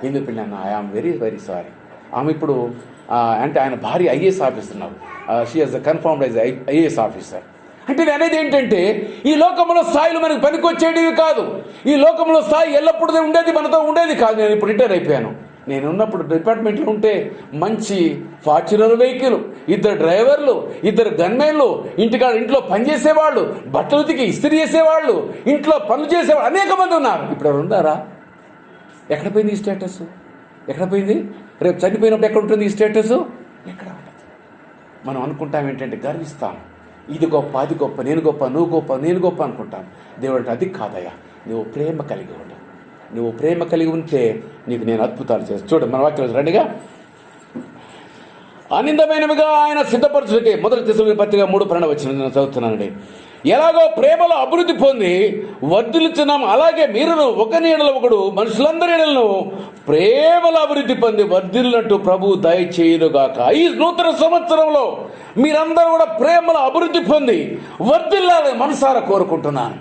S1: ఎందుకు పెళ్ళి అన్న, ఐఆమ్ వెరీ వెరీ సారీ. ఆమె ఇప్పుడు అంటే ఆయన భార్య ఐఏఎస్ ఆఫీసర్ ఉన్నారు, she has confirmed as IAS officer. అంటే నేను అనేది ఏంటంటే, ఈ లోకంలో స్థాయిలు మనకు పనికొచ్చేటివి కాదు, ఈ లోకంలో స్థాయి ఎల్లప్పుడూ ఉండేది మనతో ఉండేది కాదు. నేను ఇప్పుడు రిటైర్ అయిపోయాను. నేను ఉన్నప్పుడు డిపార్ట్మెంట్లో ఉంటే మంచి ఫార్చునర్ వెహికల్, 2 డ్రైవర్లు, 2 గన్మెన్లు, ఇంట్లో పనిచేసేవాళ్ళు, బట్టలు ఉతికి ఇస్త్రీ చేసేవాళ్ళు, ఇంట్లో పనులు చేసేవాళ్ళు అనేక మంది ఉన్నారు. ఇప్పుడు ఎవరు ఉన్నారా? ఎక్కడ పోయింది ఈ స్టేటస్? ఎక్కడ పోయింది? రేపు చనిపోయినప్పుడు ఎక్కడ ఉంటుంది ఈ స్టేటస్? ఎక్కడ ఉంటుంది? మనం అనుకుంటాం ఏంటంటే, గర్విస్తాం, ఇది గొప్ప, అది గొప్ప, నేను గొప్ప, నువ్వు గొప్ప, నేను గొప్ప అనుకుంటాం. దేవుడు అంటే అది కాదయ్యా, నువ్వు ప్రేమ కలిగి ఉండు. నువ్వు ప్రేమ కలిగి ఉంటే నీకు నేను అద్భుతాలు చేస్తాను. చూడండి మన వాక్యం రండిగా. అనిందమైనవిగా ఆయన సిద్ధపరచుడికి 1 తెస్సలోనికీయులకు పత్రిక 3:12 నేను చదువుతున్నానండి. ఎలాగో ప్రేమలో అభివృద్ధి పొంది వర్ధిల్లుచున్నాం, అలాగే మీరును ఒకని ఎడల ఒకడు మనుషులందరి ఎడలను ప్రేమలో అభివృద్ధి పొంది వర్ధిల్లినట్టు ప్రభు దయచేయునుగాక. ఈ నూతన సంవత్సరంలో మీరందరూ కూడా ప్రేమలో అభివృద్ధి పొంది వర్ధిల్లాలని మనసారా కోరుకుంటున్నాను.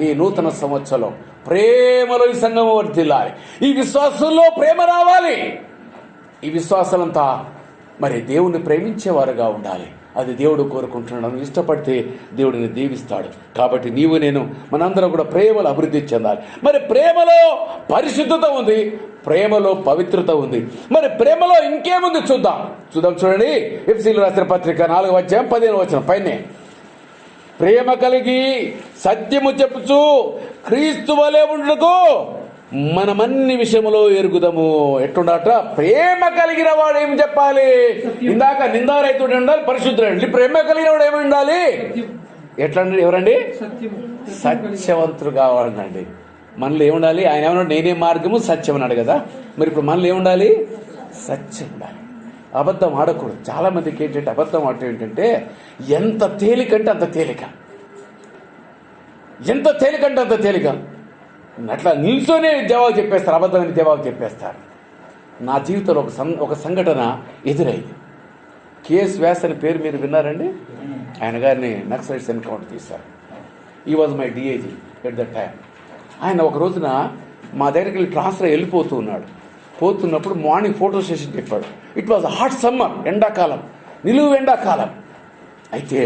S1: ఈ నూతన సంవత్సరం ప్రేమలో ఈ సంఘం వర్ధిల్లాలి, ఈ విశ్వాసంలో ప్రేమ రావాలి. ఈ విశ్వాసాలంతా మరి దేవుణ్ణి ప్రేమించేవారుగా ఉండాలి. అది దేవుడు కోరుకుంటున్నాడు. ఇష్టపడితే దేవుడిని దీవిస్తాడు. కాబట్టి నీవు నేను మనందరం కూడా ప్రేమలో అభివృద్ధి చెందాలి. మరి ప్రేమలో పరిశుద్ధత ఉంది, ప్రేమలో పవిత్రత ఉంది. మరి ప్రేమలో ఇంకేముంది చూద్దాం. చూడండి, ఎఫెసీయులకు రాసిన పత్రిక 4:15 పైనే, ప్రేమ కలిగి సత్యము చెప్పుచు క్రీస్తు వలె ఉండుటకు మనమన్ని విషయములో ఎరుగుదము. ఎట్లుండట? ప్రేమ కలిగిన వాడు ఏం చెప్పాలి? ఇందాక నిందారహితుడు ఉండాలి, పరిశుద్ధుడు. ప్రేమ కలిగిన వాడు ఏమి ఉండాలి? ఎట్లా? ఎవరండి? సత్యవంతుడు కావాలండి. మనలో ఏముండాలి? ఆయన ఏమన్నాడు? నేనే మార్గము సత్యం అన్నాడు కదా. మరి ఇప్పుడు మనలో ఏముండాలి? సత్యం ఉండాలి. అబద్ధం ఆడకూడదు. చాలా మందికి ఏంటంటే అబద్ధం ఆడటం ఏంటంటే ఎంత తేలికంటే అంత తేలిక, ఎంత తేలికంటే అంత తేలిక. అట్లా నిల్చొనే జవాబు చెప్పేస్తారు, అబద్ధమైన జవాబు చెప్పేస్తారు. నా జీవితంలో ఒక సంఘటన ఎదురైంది. కేఎస్ వ్యాస్ అని పేరు మీరు విన్నారండి? ఆయన గారిని నక్సలైట్స్ ఎన్కౌంటర్ తీశారు. ఈ was my DIG at the time. ఆయన ఒక రోజున మా దగ్గరికి వెళ్ళి ట్రాన్స్ఫర్ వెళ్ళిపోతూ ఉన్నాడు. పోతున్నప్పుడు మార్నింగ్ ఫోటో సెషన్ చెప్పాడు. ఇట్ వాజ్ హాట్ సమ్మర్, ఎండాకాలం, నిలువు ఎండాకాలం. అయితే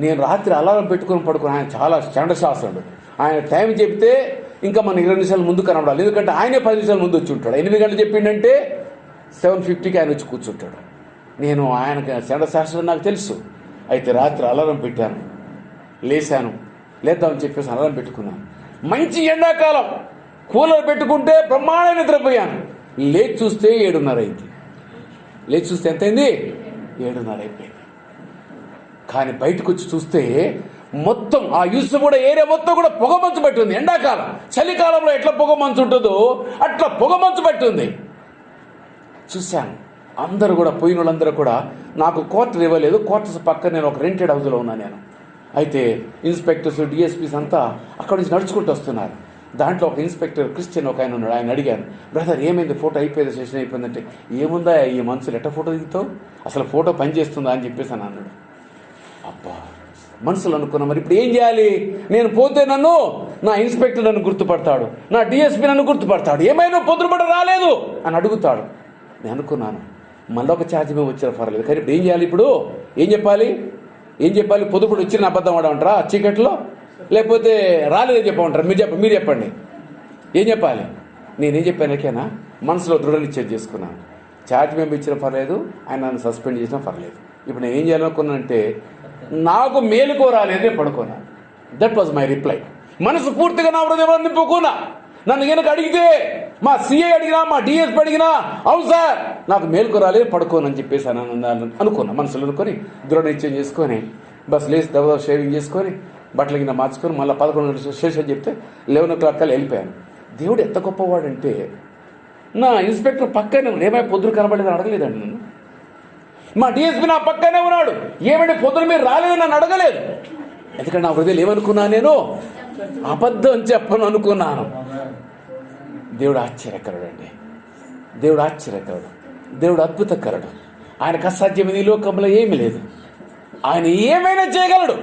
S1: నేను రాత్రి అలారం పెట్టుకుని పడుకుని, ఆయన చాలా చండశాసనుడు. ఆయన టైం చెప్తే ఇంకా మనం 20 నిమిషాలు ముందు కనబడాలి. ఎందుకంటే ఆయనే 10 నిమిషాలు ముందు వచ్చి ఉంటాడు. 8 గంటలు చెప్పిండంటే 7:50కి ఆయన వచ్చి కూర్చుంటాడు. నేను ఆయనకి శాస్త్రం నాకు తెలుసు. అయితే రాత్రి అలారం పెట్టాను, లేచాను, లేద్దామని చెప్పేసి అలారం పెట్టుకున్నాను. మంచి ఎండాకాలం, కూలర్ పెట్టుకుంటే బ్రహ్మాండంగా నిద్రపోయాను. లేచి చూస్తే 7:30 అయింది. లేచి చూస్తే ఎంత అయింది? 7:30 అయిపోయింది. కానీ బయటకు వచ్చి చూస్తే మొత్తం ఆ యూసుఫూడ ఏరియా మొత్తం కూడా పొగ మంచు పట్టింది. ఎండాకాలం, చలికాలంలో ఎట్లా పొగ మంచు ఉంటుందో అట్లా పొగ మంచు పట్టింది. చూశాను. అందరూ కూడా, పోయిన వాళ్ళందరూ కూడా నాకు క్వార్టర్ ఇవ్వలేదు. క్వార్టర్స్ పక్కన నేను ఒక రెంటెడ్ హౌస్లో ఉన్నాను నేను. అయితే ఇన్స్పెక్టర్స్, డిఎస్పీస్ అంతా అక్కడి నుంచి నడుచుకుంటూ వస్తున్నారు. దాంట్లో ఒక ఇన్స్పెక్టర్ క్రిస్టియన్ ఒక ఆయన ఉన్నాడు. ఆయన అడిగాను, బ్రదర్ ఏమైంది, ఫోటో అయిపోయింది, సెషన్ అయిపోయిందంటే, ఏముందా ఈ మనుషులు ఎట్లా ఫోటో దిగుతావు, అసలు ఫోటో పనిచేస్తుందా అని చెప్పేసి అని అన్నాడు. అబ్బా, మనసులు అనుకున్నా, మరి ఇప్పుడు ఏం చేయాలి? నేను పోతే నా ఇన్స్పెక్టర్ నన్ను గుర్తుపడతాడు, నా డిఎస్పీ నన్ను గుర్తుపడతాడు, ఏమైనా పొద్దుపడ రాలేదు అని అడుగుతాడు. నేను అనుకున్నాను, మళ్ళీ ఒక ఛార్జ్ మేము వచ్చినా పర్లేదు, కానీ ఇప్పుడు ఏం చేయాలి? ఇప్పుడు ఏం చెప్పాలి? పొద్దుపడి వచ్చిన అబద్ధం ఆడమంటారా చీకట్లో, లేకపోతే రాలేదని చెప్పమంటారా? మీరు చెప్పండి, ఏం చెప్పాలి? నేనేం చెప్పానకేనా మనసులో దృఢ నిశ్చయం చేసుకున్నాను. ఛార్జ్ మేము ఇచ్చినా పర్లేదు, ఆయన నన్ను సస్పెండ్ చేసినా పర్లేదు. ఇప్పుడు నేను ఏం చేయాలనుకున్నానంటే, నాకు మేలుకో రాలేదే పడుకున్నా. That was my reply. మనసు పూర్తిగా నా హృదయంలో నింపుకున్నా. నన్ను ఈయనకు అడిగితే, మా సిఐ అడిగినా, మా డిఎస్పీ అడిగినా, అవును సార్ నాకు మేలుకో రాలేదు, పడుకోనని చెప్పేసి అనుకున్నా. మనసులో అనుకొని దృఢ నిశ్చయం చేసుకొని బస్ లేచి దవ షేవింగ్ చేసుకొని బట్టలు కింద మార్చుకొని మళ్ళీ 11 గంటల స్టేషన్ చెప్తే 11 o'clock కల్లా వెళ్ళిపోయాను. దేవుడు ఎంత గొప్పవాడంటే, నా ఇన్స్పెక్టర్ పక్కనే ఏమైనా పొద్దున కనబడేదని అడగలేదండి నన్ను. మా డిఎస్పీ నా పక్కనే ఉన్నాడు, ఏమంటే పొద్దున మీరు రాలేదని నన్ను అడగలేదు. ఎందుకంటే నా హృదయం ఏమనుకున్నా, నేను అబద్ధం చెప్పను అనుకున్నాను. దేవుడు ఆశ్చర్యకరుడు అండి. దేవుడు ఆశ్చర్యకరుడు, దేవుడు అద్భుతకరుడు. ఆయనకు అసాధ్యమైన ఈ లోకంలో ఏమీ లేదు. ఆయన ఏమైనా చేయగలడు.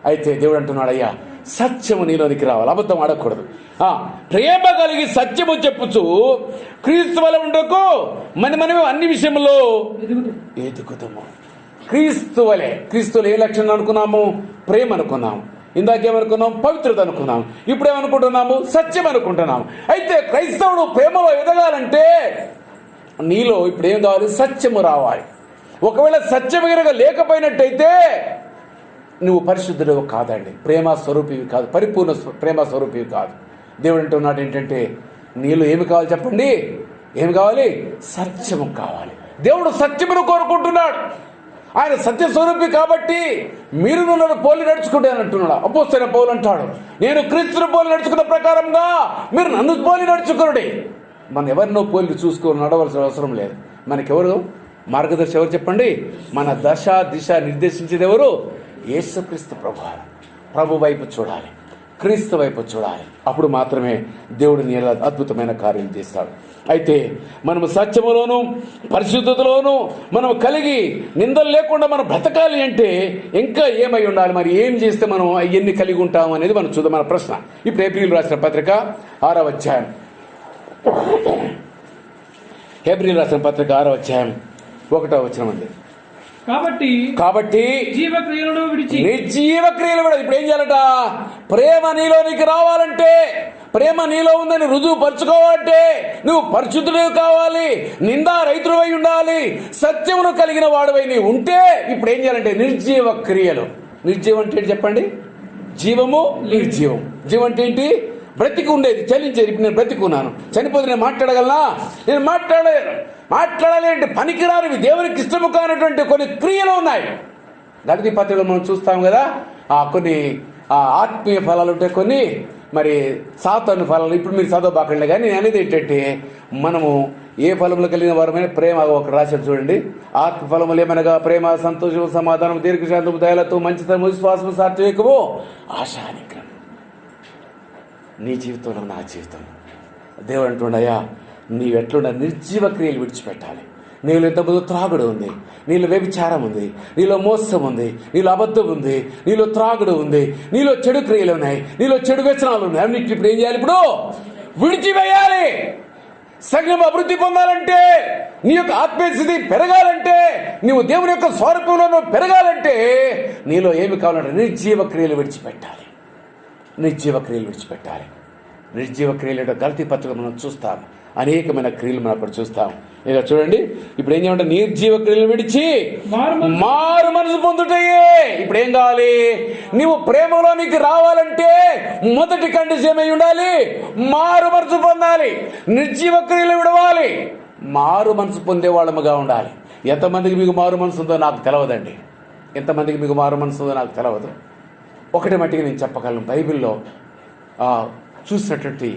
S1: అయితే దేవుడు అంటున్నాడు, అయ్యా సత్యము నీలోనికి రావాలి, అబద్ధం ఆడకూడదు. ప్రేమ కలిగి సత్యము చెప్పుచు క్రీస్తు వలె ఉండకు మనం అన్ని విషయంలో ఎదుగుతాము. క్రీస్తులో ఏ లక్షణం అనుకున్నాము? ప్రేమ అనుకున్నాము. ఇందాకేమనుకున్నాం? పవిత్రత అనుకున్నాం. ఇప్పుడు ఏమనుకుంటున్నాము? సత్యం అనుకుంటున్నాము. అయితే క్రైస్తవుడు ప్రేమలో ఎదగాలంటే నీలో ఇప్పుడు ఏం కావాలి? సత్యము రావాలి. ఒకవేళ సత్యం కనుక లేకపోయినట్టయితే నువ్వు పరిశుద్ధుడు కాదండి, ప్రేమ స్వరూపివి కాదు, పరిపూర్ణ ప్రేమ స్వరూపివి కాదు. దేవుడు అంటున్నాడు ఏంటంటే, నీలో ఏమి కావాలి చెప్పండి? ఏమి కావాలి? సత్యము కావాలి. దేవుడు సత్యమును కోరుకుంటున్నాడు. ఆయన సత్యస్వరూపి కాబట్టి మీరు నన్ను పోలి నడుచుకుంటాను అంటున్నాడు. అపోస్తలుడైన పౌలు అంటాడు, నేను క్రీస్తును పోలి నడుచుకున్న ప్రకారంగా మీరు నన్ను పోలి నడుచుకునుడి. మనం ఎవరినో పోలి చూసుకొని నడవలసిన అవసరం లేదు. మనకెవరు మార్గదర్శి? ఎవరు చెప్పండి? మన దశ దిశ నిర్దేశించేది ఎవరు? యేసుక్రీస్తు ప్రభు వైపు చూడాలి, క్రీస్తు వైపు చూడాలి. అప్పుడు మాత్రమే దేవుడు నీ అద్భుతమైన కార్యం చేస్తాడు. అయితే మనము సత్యములోను పరిశుద్ధతలోను మనం కలిగి నిందలు లేకుండా మనం బ్రతకాలి అంటే ఇంకా ఏమై ఉండాలి? మరి ఏం చేస్తే మనం అవన్నీ కలిగి ఉంటాం అనేది మనం చూద్దాం. మన ప్రశ్న. ఇప్పుడు ఏప్రిల్ రాసిన పత్రిక 6వ అధ్యాయం, ఏప్రిల్ రాసిన పత్రిక 6వ అధ్యాయం 1వ వచనం అండి. కాబట్టి
S2: జీవక్రియలను విడిచి
S1: నిర్జీవక్రియలు విడ. ఇప్పుడు ఏం చేయాలట? ప్రేమ నీలోనికి రావాలంటే, ప్రేమ నీలో ఉందని రుజువు పరుచుకోవాలంటే నువ్వు పరిశుద్ధుడు కావాలి, నిందా రైతుడు అయి ఉండాలి, సత్యమును కలిగిన వాడువై నీ ఉంటే ఇప్పుడు ఏం చేయాలంటే నిర్జీవ క్రియలు. నిర్జీవం అంటే ఏంటి చెప్పండి? జీవము, నిర్జీవం. జీవం అంటే ఏంటి? బ్రతికి ఉండేది, చలించేది. ఇప్పుడు నేను బ్రతికున్నాను, చనిపోతే నేను మాట్లాడగలనా? నేను మాట్లాడాలంటే పనికిరానివి, దేవునికి ఇష్టము కానటువంటి కొన్ని క్రియలు ఉన్నాయి. గలతీ పత్రికలో మనం చూస్తాం కదా, కొన్ని ఆత్మీయ ఫలాలు ఉంటాయి, కొన్ని మరి సాతాను ఫలాలు. ఇప్పుడు మీరు చదవబాకండి, కానీ నేను అనేది ఏంటంటే, మనము ఏ ఫలములు కలిగిన వారమైనా ప్రేమ ఒక రాశాడు చూడండి. ఆత్మ ఫలములు ఏమనగా ప్రేమ, సంతోషం, సమాధానం, దీర్ఘశాంతము, దయలతో, మంచితనము, విశ్వాసము, సాత్వికము, ఆశానిగ్రహం. నీ జీవితంలో నా జీవితం దేవుడు అంటుండయా, నీవెట్లున్న నిర్జీవ క్రియలు విడిచిపెట్టాలి. నీలో ఎంతమంది త్రాగుడు ఉంది, నీలో వ్యభిచారం ఉంది, నీలో మోసం ఉంది, నీలో అబద్ధం ఉంది, నీలో త్రాగుడు ఉంది, నీలో చెడు క్రియలు ఉన్నాయి, నీలో చెడు వ్యసనాలు ఉన్నాయి. అన్నింటి ఇప్పుడు ఏం చేయాలి? ఇప్పుడు విడిచివేయాలి. సంఘం అభివృద్ధి పొందాలంటే, నీ యొక్క ఆత్మీయస్థితి పెరగాలంటే, నీవు దేవుని యొక్క స్వరూపంలో పెరగాలంటే నీలో ఏమి కావాలంటే నిర్జీవ క్రియలు విడిచిపెట్టాలి. నిర్జీవ క్రియలు విడిచిపెట్టాలి. నిర్జీవ క్రియలు గలతీ పత్రిక మనం చూస్తాం, అనేకమైన క్రియలు మనం అక్కడ చూస్తాం. ఇక చూడండి, ఇప్పుడు ఏం చేయమంటే నిర్జీవ క్రియలు విడిచి మారు మనసు పొందుటయే. ఇప్పుడు ఏం కావాలి? నీవు ప్రేమలోనికి రావాలంటే మొదటి కండిషన్ ఏమై ఉండాలి? మారు మనసు పొందాలి, నిర్జీవ క్రియలు విడవాలి, మారు మనసు పొందే వాళ్ళముగా ఉండాలి. ఎంతమందికి మీకు మారు మనసు ఉందో నాకు తెలవదండి. ఎంతమందికి మీకు మారు మనసు ఉందో నాకు తెలవదు. ఒకటి మట్టికి నేను చెప్పగలను, బైబిల్లో చూసినటువంటి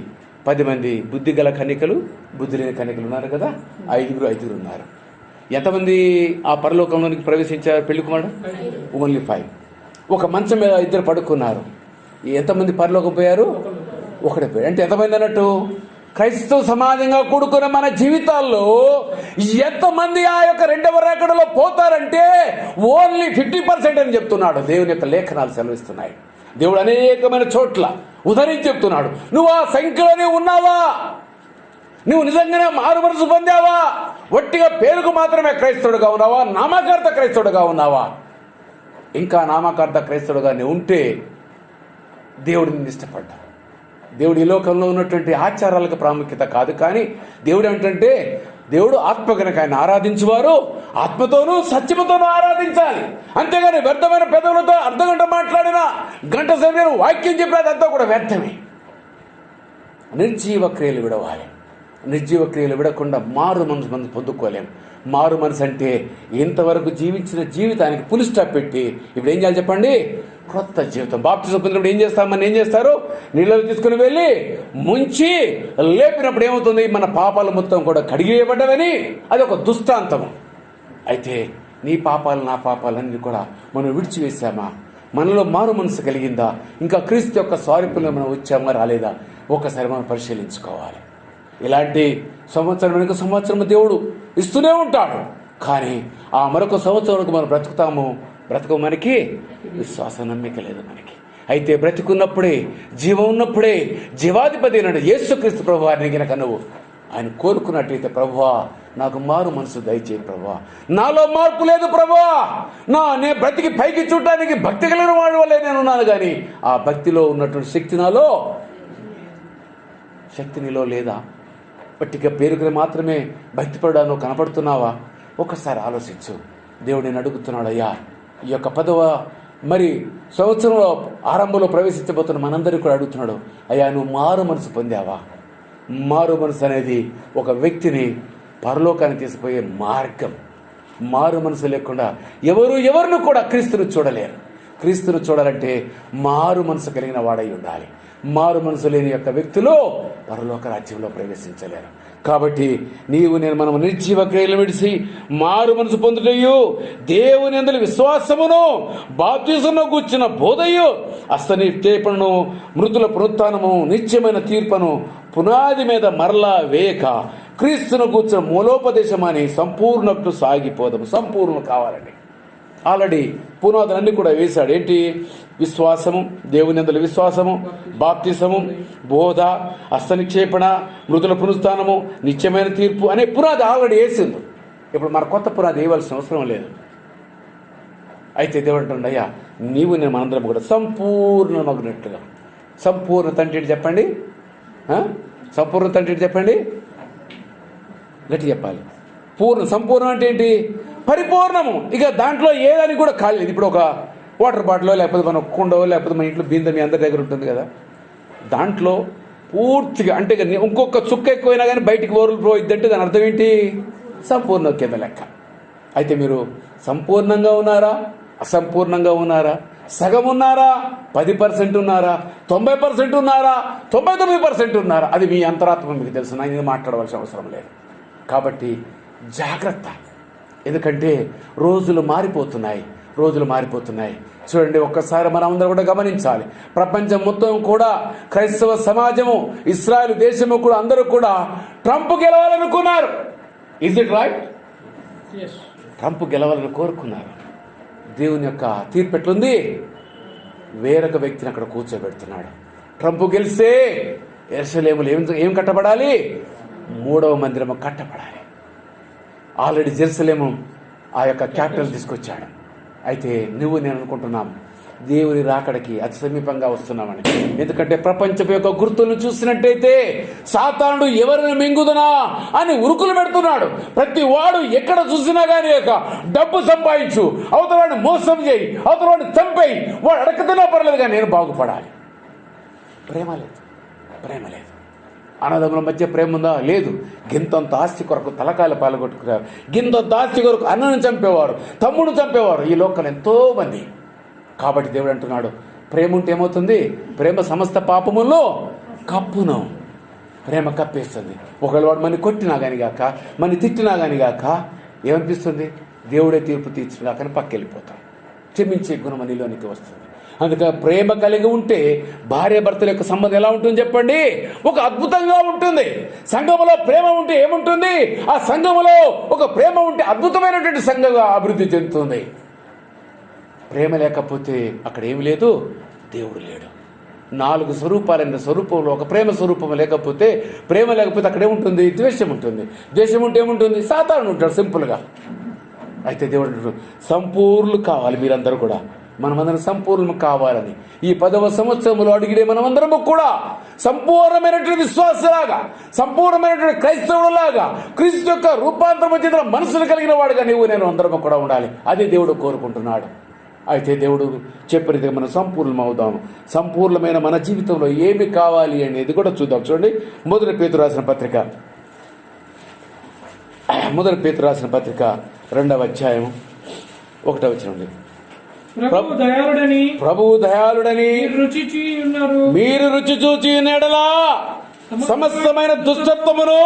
S1: 10 మంది బుద్ధి గల కన్యకలు, బుద్ధి లేని కన్యకలు ఉన్నారు కదా, ఐదుగురు ఉన్నారు. ఎంతమంది ఆ పరలోకంలోనికి ప్రవేశించారు పెళ్లి కుమారుడు? ఓన్లీ 5. ఒక మంచం మీద 2 పడుకున్నారు. ఎంతమంది పరలోకం పోయారు? ఒకటే పోయారు. అంటే ఎంతమంది అన్నట్టు? క్రైస్తవ సమాజంగా కూడుకున్న మన జీవితాల్లో ఎంతమంది ఆ యొక్క 2వ రాకడలో పోతారంటే ఓన్లీ 50% అని చెప్తున్నాడు. దేవుని యొక్క లేఖనాలు సెలవిస్తున్నాయి. దేవుడు అనేకమైన చోట్ల ఉదరించి చెప్తున్నాడు, నువ్వు ఆ సంఖ్యలోనే ఉన్నావా? నువ్వు నిజంగానే మారు మనసు పొందావా? ఒట్టిగా పేరుకు మాత్రమే క్రైస్తవుడుగా ఉన్నావా? నామకార్థ క్రైస్తవుడుగా ఉన్నావా? ఇంకా నామకార్థ క్రైస్తవుడుగా నువ్వు ఉంటే దేవుడు నిన్ను ఇష్టపడ్డా. దేవుడు ఈ లోకంలో ఉన్నటువంటి ఆచారాలకు ప్రాముఖ్యత కాదు, కానీ దేవుడు ఏంటంటే దేవుడు ఆత్మ కనుక ఆయన ఆరాధించువారు ఆత్మతోనూ సత్యముతోనూ ఆరాధించాలి. అంతేగాని వ్యర్థమైన పెదవులతో అర్ధగంట మాట్లాడినా, గంట సమయం వాక్యం చెప్పేది అంతా కూడా వ్యర్థమే. నిర్జీవ క్రియలు విడవాలి. నిర్జీవ క్రియలు విడకుండా మారు మనసు పొందుకోలేం. మారు మనసు అంటే ఇంతవరకు జీవించిన జీవితానికి పులి స్టాప్ పెట్టి ఇప్పుడు ఏం చేయాలి చెప్పండి? క్రొత్త జీవితం. బాప్తిజం పొందినప్పుడు ఏం చేస్తామని ఏం చేస్తారు? నీళ్ళలో తీసుకుని వెళ్ళి ముంచి లేపినప్పుడు ఏమవుతుంది? మన పాపాలు మొత్తం కూడా కడిగివేయబడ్డవని అది ఒక దుష్టాంతము. అయితే నీ పాపాలు నా పాపాలన్నీ కూడా మనం విడిచివేసామా? మనలో మారు మనసు కలిగిందా? ఇంకా క్రీస్తు యొక్క స్వారూప్యంలో మనం వచ్చామా రాలేదా? ఒకసారి మనం పరిశీలించుకోవాలి. ఇలాంటి సంవత్సరం వెనుక సంవత్సరం దేవుడు ఇస్తూనే ఉంటాడు, కానీ ఆ మరొక సంవత్సరం మనం బ్రతుకు మనకి విశ్వాసం నమ్మిక లేదు మనకి. అయితే బ్రతికున్నప్పుడే, జీవం ఉన్నప్పుడే జీవాధిపతి అయిన యేసుక్రీస్తు ప్రభు వారిని గనక నువ్వు ఆయన కోరుకున్నట్టయితే, ప్రభువా నాకు మారు మనసు దయచేయి ప్రభువా, నాలో మార్పు లేదు ప్రభువా, నేను బ్రతికి పైకి చూడటానికి భక్తి కలిగిన వాడి వల్లే నేనున్నాను, కానీ ఆ భక్తిలో ఉన్నటువంటి శక్తి నీలో లేదా? పట్టిగా పేరుకుని మాత్రమే భక్తిపడాను కనపడుతున్నావా? ఒకసారి ఆలోచించు. దేవుడు నేను అడుగుతున్నాడు, అయ్యా ఈ యొక్క 10వ సంవత్సరంలో ఆరంభంలో ప్రవేశించబోతున్న మనందరికీ కూడా అడుగుతున్నాడు, అయ్యా నువ్వు మారు మనసు పొందావా? మారు మనసు అనేది ఒక వ్యక్తిని పరలోకానికి తీసుకుపోయే మార్గం. మారు మనసు లేకుండా ఎవరిని కూడా క్రీస్తును చూడలేరు. క్రీస్తును చూడాలంటే మారు మనసు కలిగిన వాడై ఉండాలి. మారు మనసు లేని యొక్క వ్యక్తులు పరలోక రాజ్యంలో ప్రవేశించలేరు. కాబట్టి మనం నిర్జీవ క్రియలు విడిచి మారు మనసు పొందుటయు, దేవుని యందు విశ్వాసమును, బాప్తిసమును గూర్చిన బోధయు, హస్తనిక్షేపణను, మృతుల పునరుత్థానము, నిత్యమైన తీర్పును పునాది మీద మరలా వేయక క్రీస్తును గూర్చిన మూలోపదేశం అని సంపూర్ణకు సాగిపోదాము. సంపూర్ణ కావాలండి. ఆల్రెడీ పునాదులన్నీ కూడా వేశాడు. ఏంటి? విశ్వాసము, దేవుని యందు విశ్వాసము, బాప్తిసము, బోధ, హస్తనిక్షేపణ, మృతుల పునరుత్థానము, నిత్యమైన తీర్పు అనే పునాది ఆల్రెడీ వేసింది. ఇప్పుడు మన కొత్త పునాది వేయవలసిన అవసరం లేదు. అయితే దేవుడు అంటుండ, అయ్యా నేను మనందరం కూడా సంపూర్ణమగినట్టుగా. సంపూర్ణ తండ్రి చెప్పండి, సంపూర్ణ తండ్రి చెప్పండి, గట్టి చెప్పాలి. సంపూర్ణం అంటే ఏంటి? పరిపూర్ణము. ఇక దాంట్లో ఏదని కూడా ఖాళీ. ఇప్పుడు ఒక వాటర్ బాటిల్లో, లేకపోతే మన కుండో, లేకపోతే మన ఇంట్లో బిందె మీ అందరి దగ్గర ఉంటుంది కదా, దాంట్లో పూర్తిగా అంటే ఇంకొక చుక్క ఎక్కువైనా కానీ బయటికి పోయిద్దంటే దాని అర్థం ఏంటి? సంపూర్ణ కింద లెక్క. అయితే మీరు సంపూర్ణంగా ఉన్నారా? అసంపూర్ణంగా ఉన్నారా? సగం ఉన్నారా? 10% ఉన్నారా? 90% ఉన్నారా? 99% ఉన్నారా? అది మీ అంతరాత్మ మీకు తెలుసు. నేను మాట్లాడవలసిన అవసరం లేదు. కాబట్టి జాగ్రత్త. ఎందుకంటే రోజులు మారిపోతున్నాయి. చూడండి, ఒక్కసారి మనం అందరూ కూడా గమనించాలి. ప్రపంచం మొత్తం కూడా క్రైస్తవ సమాజము, ఇస్రాయేల్ దేశము కూడా అందరూ కూడా ట్రంప్ గెలవాలనుకున్నారు. Is it right? ట్రంప్ గెలవాలని కోరుకున్నారు. దేవుని యొక్క తీర్పు ఎట్లుంది? వేరొక వ్యక్తిని అక్కడ కూర్చోబెడుతున్నాడు. ట్రంప్ గెలిస్తే యెరూషలేములో ఏం కట్టబడాలి? 3వ మందిరము కట్టబడాలి. ఆల్రెడీ జెరూసలేము ఆ యొక్క క్యాపిటల్ తీసుకొచ్చాడు. అయితే నేను అనుకుంటున్నాం, దేవుని రాకడికి అతి సమీపంగా వస్తున్నామని. ఎందుకంటే ప్రపంచం యొక్క గుర్తులను చూసినట్టయితే సాతానుడు ఎవరిని మింగుదునా అని ఉరుకులు పెడుతున్నాడు. ప్రతి వాడు ఎక్కడ చూసినా కానీ డబ్బు సంపాదించు, అవతల వాడిని మోసం చేయి, అవతల వాడిని చంపేయి, వాడు అడగతున్నా పర్లేదు కానీ నేను బాగుపడాలి. ప్రేమ లేదు, ప్రేమ లేదు. అన్నదమ్ముల మధ్య ప్రేమ ఉందా? లేదు. గింతంత ఆస్తి కొరకు తలకాయలు పాల్గొట్టుకున్నారు. గింతంత ఆస్తి కొరకు అన్నను చంపేవారు, తమ్ముడు చంపేవారు ఈ లోకంలో ఎంతో మంది. కాబట్టి దేవుడు అంటున్నాడు, ప్రేమ ఉంటే ఏమవుతుంది? ప్రేమ సమస్త పాపముల్లో కప్పును. ప్రేమ కప్పేస్తుంది. ఒకవేళ వాడు మన కొట్టినా కానీ గాక, మన తిట్టినా కానీ గాక ఏమనిపిస్తుంది? దేవుడే తీర్పు తీర్చినా కానీ పక్కెళ్ళిపోతాం. క్షమించే గుణం నీలోనికి వస్తుంది. అందుకని ప్రేమ కలిగి ఉంటే భార్య భర్తల యొక్క సంబంధం ఎలా ఉంటుంది చెప్పండి? ఒక అద్భుతంగా ఉంటుంది. సంఘములో ప్రేమ ఉంటే ఏముంటుంది? ఆ సంఘములో ఒక ప్రేమ ఉంటే అద్భుతమైనటువంటి సంఘంగా అభివృద్ధి చెందుతుంది. ప్రేమ లేకపోతే అక్కడ ఏమి లేదు, దేవుడు లేడు. 4 స్వరూపాలైన స్వరూపంలో ఒక ప్రేమ స్వరూపం లేకపోతే, ప్రేమ లేకపోతే అక్కడ ఏముంటుంది? ద్వేషం ఉంటుంది. ద్వేషం ఉంటే ఏముంటుంది? సాతానుడు ఉంటాడు సింపుల్గా. అయితే దేవుడు అంటాడు, సంపూర్ణులు కావాలి మీరందరూ కూడా. మనమందరం సంపూర్ణం కావాలని ఈ 10వ సంవత్సరంలో అడిగిడే మనమందరము కూడా సంపూర్ణమైనటువంటి విశ్వాసలాగా, సంపూర్ణమైనటువంటి క్రైస్తవుడులాగా, క్రీస్తు యొక్క రూపాంతరం చెందిన మనసును కలిగిన వాడుగా నీవు నేను అందరము కూడా ఉండాలి. అది దేవుడు కోరుకుంటున్నాడు. అయితే దేవుడు చెప్పినది మనం సంపూర్ణం అవుదాము. సంపూర్ణమైన మన జీవితంలో ఏమి కావాలి అనేది కూడా చూద్దాం. చూడండి, మొదటి పేతురు రాసిన పత్రిక 2వ అధ్యాయం 1వ వచనం. ప్రభువు దయాళుడని మీరు రుచి చూచి ఎడలా సమస్తమైన దుష్టత్వమును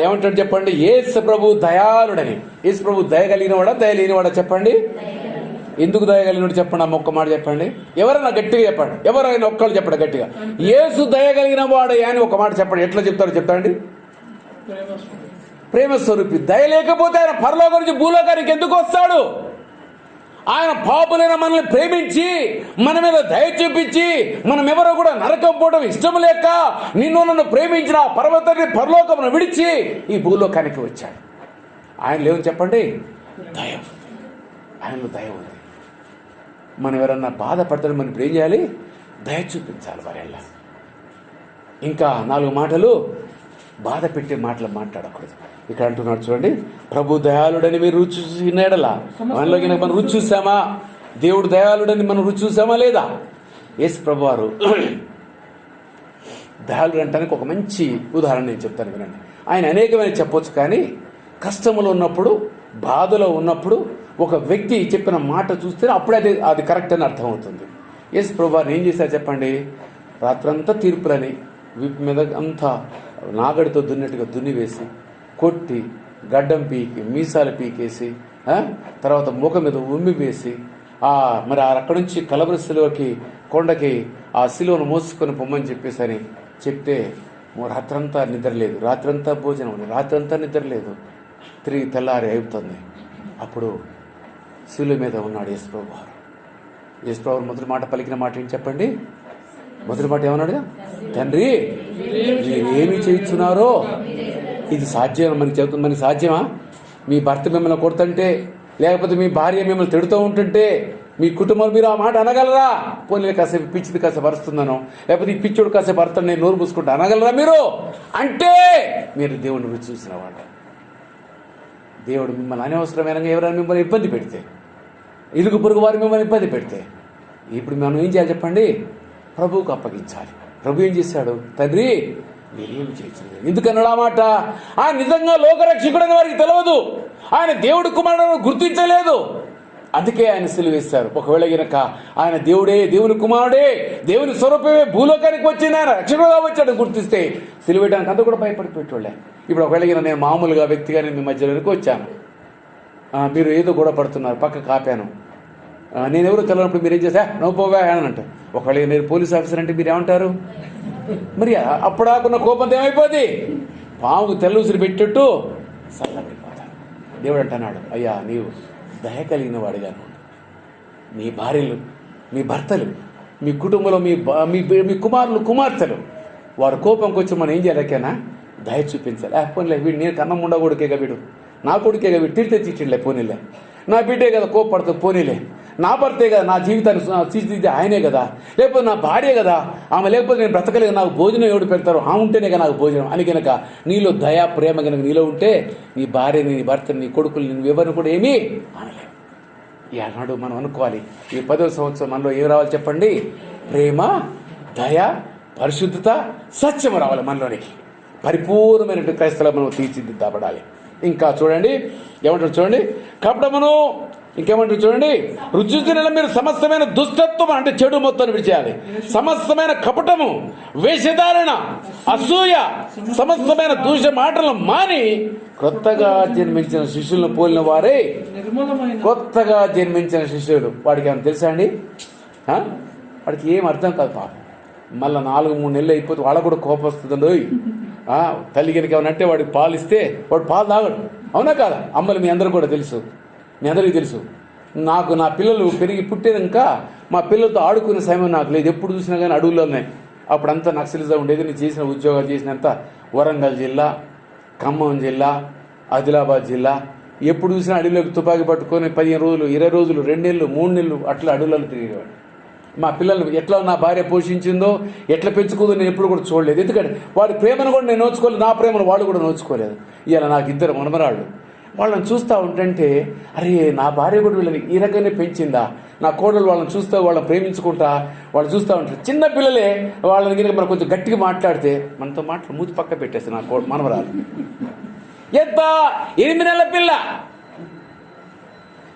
S1: ఏమంటాడు చెప్పండి? యేసు ప్రభు దయాళుడని. యేసు ప్రభు దయగలిగిన వాడా దయలేనివాడా చెప్పండి? ఎందుకు దయగలిగినవాడు చెప్పండి? అమ్మ ఒక్క మాట చెప్పండి. ఎవరైనా గట్టిగా చెప్పండి. ఎవరైనా ఒక్కళ్ళు చెప్పండి గట్టిగా. యేసు దయగలిగిన వాడు అని ఒక మాట చెప్పండి. ఎట్లా చెప్తారో చెప్తాండి. ప్రేమ స్వరూపి. దయ లేకపోతే ఆయన పరలోకం నుంచి భూలోకానికి ఎందుకు వస్తాడు? ఆయన పాపులైన మనల్ని ప్రేమించి మన మీద దయ చూపించి మనం ఎవరో కూడా నరకం పోవడం ఇష్టం లేక నన్ను ప్రేమించిన పర్వతాన్ని పరలోకమును విడిచి ఈ భూలోకానికి వచ్చాడు. ఆయన లేవని చెప్పండి, దయ. ఆయనలో దయ ఉంది. మనం ఎవరన్నా బాధపడతాడు, మనం ఇప్పుడు ఏం చేయాలి? దయ చూపించాలి వారెల్లా. ఇంకా 4 మాటలు బాధ పెట్టే మాటలు మాట్లాడకూడదు. ఇక్కడ అంటున్నాడు చూడండి, ప్రభు దయాళుడని మీరు రుచి చూసిన ఎడల. మనలోకి మనం రుచి చూసామా? దేవుడు దయాళుడని మనం రుచి చూసామా లేదా? యేసు ప్రభు వారు దయాళుడు అంటానికి ఒక మంచి ఉదాహరణ నేను చెప్తాను, వినండి. ఆయన అనేకమైన చెప్పొచ్చు, కానీ కష్టంలో ఉన్నప్పుడు, బాధలో ఉన్నప్పుడు ఒక వ్యక్తి చెప్పిన మాట చూస్తే అప్పుడే అది కరెక్ట్ అని అర్థమవుతుంది. యేసు ప్రభు వారు ఏం చేశారు చెప్పండి? రాత్రంతా తీర్పులని వీపు మీద అంతా నాగడితో దున్నట్టుగా దున్నివేసి, కొట్టి, గడ్డం పీకి, మీసాలు పీకేసి, తర్వాత ముఖం మీద ఉమ్మి వేసి, మరి అక్కడి నుంచి కలవరి శిలువకి, కొండకి ఆ శిలువను మోసుకొని పొమ్మని చెప్పేసని చెప్తే రాత్రంతా నిద్రలేదు, రాత్రంతా భోజనం, రాత్రంతా నిద్రలేదు. తిరిగి తెల్లారి అయిపోతుంది. అప్పుడు శిలువ మీద ఉన్నాడు యేసుప్రభు వారు. యేసుప్రభు మొదటి మాట పలికిన మాట ఏంటి చెప్పండి? మొదటి మాట ఏమన్నాడు? తండ్రి మీరేమి చేయించున్నారో ఇది సాధ్యం. మనకి చెబుతుంది, మనకి సాధ్యమా? మీ భర్త మిమ్మల్ని కొడుతుంటే, లేకపోతే మీ భార్య మిమ్మల్ని తిడుతూ ఉంటుంటే మీ కుటుంబంలో మీరు ఆ మాట అనగలరా? పోనీ కాసేపు పిచ్చిది కాసేపు అరుస్తుందనో, లేకపోతే ఈ పిచ్చుడు కాసేపు అరుతాను నేను నోరు పూసుకుంటా అనగలరా మీరు? అంటే మీరు దేవుడిని రుచి చూసిన వాళ్ళు. దేవుడు మిమ్మల్ని అనవసరమైన ఎవరైనా మిమ్మల్ని ఇబ్బంది పెడితే, ఇరుగు పొరుగు వారు మిమ్మల్ని ఇబ్బంది పెడితే ఇప్పుడు మనం ఏం చేయాలి చెప్పండి? ప్రభువుకు అప్పగించాలి. ప్రభు ఏం చేశాడు? తండ్రి మీరేమి చేయలేదు. ఎందుకన్నాడు ఆ మాట? ఆయన నిజంగా లోకరక్షకుడని వారికి తెలియదు. ఆయన దేవుడి కుమారుడు గుర్తించలేదు. అందుకే ఆయన సిలువ వేశారు. ఒకవేళ గనక ఆయన దేవుడే, దేవుని కుమారుడే, దేవుని స్వరూపమే భూలోకానికి వచ్చింది, ఆయన రక్షకుడుగా వచ్చాడు గుర్తిస్తే సిలువ వేయడానికి అంతా కూడా భయపడిపోయేటోళ్ళే. ఇప్పుడు ఒకవేళ నేను మామూలుగా వ్యక్తిగా మీ మధ్యలోకి వచ్చాను, మీరు ఏదో గొడవ పడుతున్నారు, పక్క కాపాను, నేను ఎవరు తెలియనప్పుడు మీరు ఏం చేసా నువ్వు పోవా అని అంటారు. ఒకవేళ నేను పోలీస్ ఆఫీసర్ అంటే మీరు ఏమంటారు? మరి అప్పుడాకున్న కోపంతో ఏమైపోద్ది? పాముకు తెల్లూసిరి పెట్టేట్టు చల్లబడిపోతాను. దేవుడు అంటున్నాడు, అయ్యా నీవు దయ కలిగిన వాడిగాను, మీ భార్యలు, మీ భర్తలు, మీ కుటుంబంలో మీ కుమారులు, కుమార్తెలు వారు కోపంకి వచ్చి మనం ఏం చేయలేకేనా? దయ చూపించాలి. పోనీలే, వీడు నేను కన్నం ఉండకూడకేగా, వీడు నా కొడుకేగా, వీడు తిరితే తీర్చిలే, పోనీలే, నా బిడ్డే కదా కోపడుతుంది, పోనీలే, నా భర్తే కదా, నా జీవితాన్ని తీర్చిదిద్దే ఆయనే కదా, లేకపోతే నా భార్య కదా, ఆమె లేకపోతే నేను బ్రతకలేదు, నాకు భోజనం ఎవడు పెడతారు, ఆమె ఉంటేనే కదా నాకు భోజనం అని కనుక నీలో దయా ప్రేమ కనుక నీలో ఉంటే నీ భార్యని, నీ భర్తని, నీ కొడుకులు, నేను ఎవరిని కూడా ఏమీ అనలేము. ఈనాడు మనం అనుకోవాలి, ఈ 10వ సంవత్సరం మనలో ఏం రావాలి చెప్పండి? ప్రేమ, దయ, పరిశుద్ధత, సత్యం రావాలి మనలోనికి. పరిపూర్ణమైనటువంటి క్రైస్తవులు మనం తీర్చిదిద్దబడాలి. ఇంకా చూడండి ఏమంటారు చూడండి, కపటమును, ఇంకేమంటారు చూడండి, రుచి మీరు సమస్తమైన దుష్టత్వం అంటే చెడు మొత్తాన్ని విడిచేయాలి. సమస్తమైన కపటము, వేషధారణ, అసూయ, సమస్తమైన దూష మాటలను మాని కొత్తగా జన్మించిన శిష్యులను పోలిన వారే. కొత్తగా జన్మించిన శిష్యులు వాడికి ఏమైనా తెలుసా అండి? వాడికి ఏం అర్థం కాదు పాపం. మళ్ళీ 4-3 నెలలు అయిపోతే వాళ్ళకు కూడా కోపం వస్తుందండి. తల్లి కనుక ఏమనంటే వాడికి పాలు ఇస్తే వాడు పాలు తాగడు, అవునా కాదా? అమ్మలు మీ అందరూ కూడా తెలుసు, మీ అందరికీ తెలుసు. నాకు నా పిల్లలు పెరిగి పుట్టాక మా పిల్లలతో ఆడుకునే సమయం నాకు లేదు. ఎప్పుడు చూసినా కానీ అడవుల్లో ఉన్నాయి. అప్పుడంతా నక్సలిజం ఉండేది. నేను చేసిన ఉద్యోగాలు చేసినంత వరంగల్ జిల్లా, ఖమ్మం జిల్లా, ఆదిలాబాద్ జిల్లా. ఎప్పుడు చూసినా అడవిలోకి తుపాకీ పట్టుకొని 15 రోజులు, 20 రోజులు, 2 నెలలు, 3 నెలలు అట్లా అడవులలో తిరిగేవాడు. మా పిల్లల్ని ఎట్లా నా భార్య పోషించిందో, ఎట్లా పెంచుకుందో నేను ఎప్పుడు కూడా చూడలేదు. ఎందుకంటే వాడి ప్రేమను కూడా నేను నోచుకోలేదు, నా ప్రేమను వాళ్ళు కూడా నోచుకోలేదు. ఇలా నాకు 2 మనమరాళ్ళు. వాళ్ళని చూస్తూ ఉంటుంటే అరే నా భార్య కూడా వీళ్ళని ఈ రకంగానే పెంచిందా, నా కోడలు వాళ్ళని చూస్తూ వాళ్ళని ప్రేమించుకుంటా వాళ్ళు చూస్తూ ఉంటారు. చిన్న పిల్లలే వాళ్ళని కనుక మనం కొంచెం గట్టిగా మాట్లాడితే మనతో మాటలు మూతి పక్క పెట్టేస్తే నా మనమరాలు. ఎంత 8 నెలల పిల్ల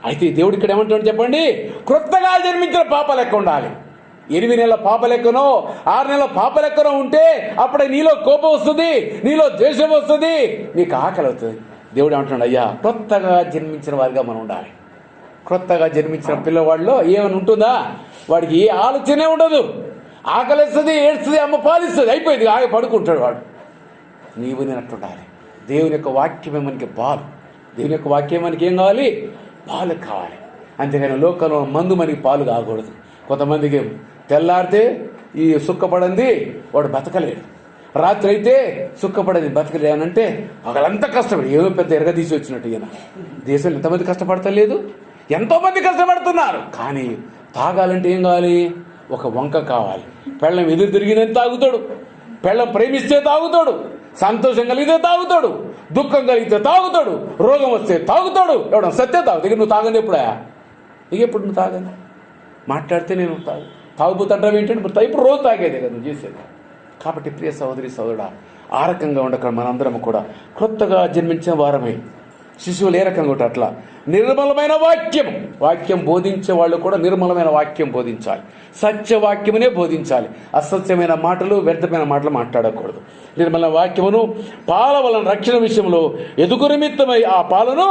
S1: అయితే దేవుడు ఇక్కడ ఏమంటాడు చెప్పండి? క్రొత్తగా జన్మించిన పాప లెక్క ఉండాలి. 8 నెలల పాప లెక్కనో 6 నెలల పాప లెక్కనో ఉంటే అప్పుడే నీలో కోపం వస్తుంది, నీలో ద్వేషం వస్తుంది, నీకు ఆకలి అవుతుంది. దేవుడు ఏమంటున్నాడు? అయ్యా కొత్తగా జన్మించిన వారిగా మనం ఉండాలి. కొత్తగా జన్మించిన పిల్లవాడిలో ఏమైనా ఉంటుందా? వాడికి ఏ ఆలోచనే ఉండదు. ఆకలిస్తుంది, ఏడుస్తుంది, అమ్మ పాలిస్తుంది, అయిపోయింది, ఆగి పడుకుంటాడు వాడు. నీవు నేను అట్టుండాలి. దేవుని యొక్క వాక్యమే మనకి పాలు. దేవుని యొక్క వాక్యం మనకి ఏం కావాలి? పాలు కావాలి. అంతేగాని లోకంలో మందు మనకి పాలు కాకూడదు. కొంతమందికి తెల్లారితే ఈ సుక్కపడింది వాడు బతకలేడు, రాత్రి అయితే సుక్కపడింది బతకలేడు. ఏమనంటే పగలంతా కష్టపడి ఏమో పెద్ద ఎరగదీసి వచ్చినట్టు. ఈయన దేశంలో ఎంతమంది కష్టపడతలేదు, ఎంతోమంది కష్టపడుతున్నారు. కానీ తాగాలంటే ఏం కావాలి? ఒక వంక కావాలి. పెళ్ళం ఎదురు తిరిగినంత తాగుతాడు, పెళ్ళం ప్రేమిస్తే తాగుతాడు, సంతోషం కలిగితే తాగుతాడు, దుఃఖం కలిగితే తాగుతాడు, రోగం వస్తే తాగుతాడు, ఎవడ సత్తే తాగుతాడు. ఇక నువ్వు తాగండి ఎప్పుడా? ఇక ఎప్పుడు నువ్వు తాగండి మాట్లాడితే నేను తాగుపోతుంటావు ఏంటంటే ఇప్పుడు రోజు తాగేదే కదా నువ్వు చేసేది. కాబట్టి ప్రియ సహోదరి సహోదరుడా, ఆ రకంగా ఉండక మనందరం కూడా కొత్తగా జన్మించిన వారమే. శిశువులు ఏ రకంగా ఉంటారు? అట్లా నిర్మలమైన వాక్యం బోధించే వాళ్ళు కూడా నిర్మలమైన వాక్యం బోధించాలి, సత్యవాక్యమునే బోధించాలి. అసత్యమైన మాటలు, వ్యర్థమైన మాటలు మాట్లాడకూడదు. నిర్మల వాక్యమును పాల వలన రక్షణ విషయంలో ఎదుగు నిమిత్తమై ఆ పాలను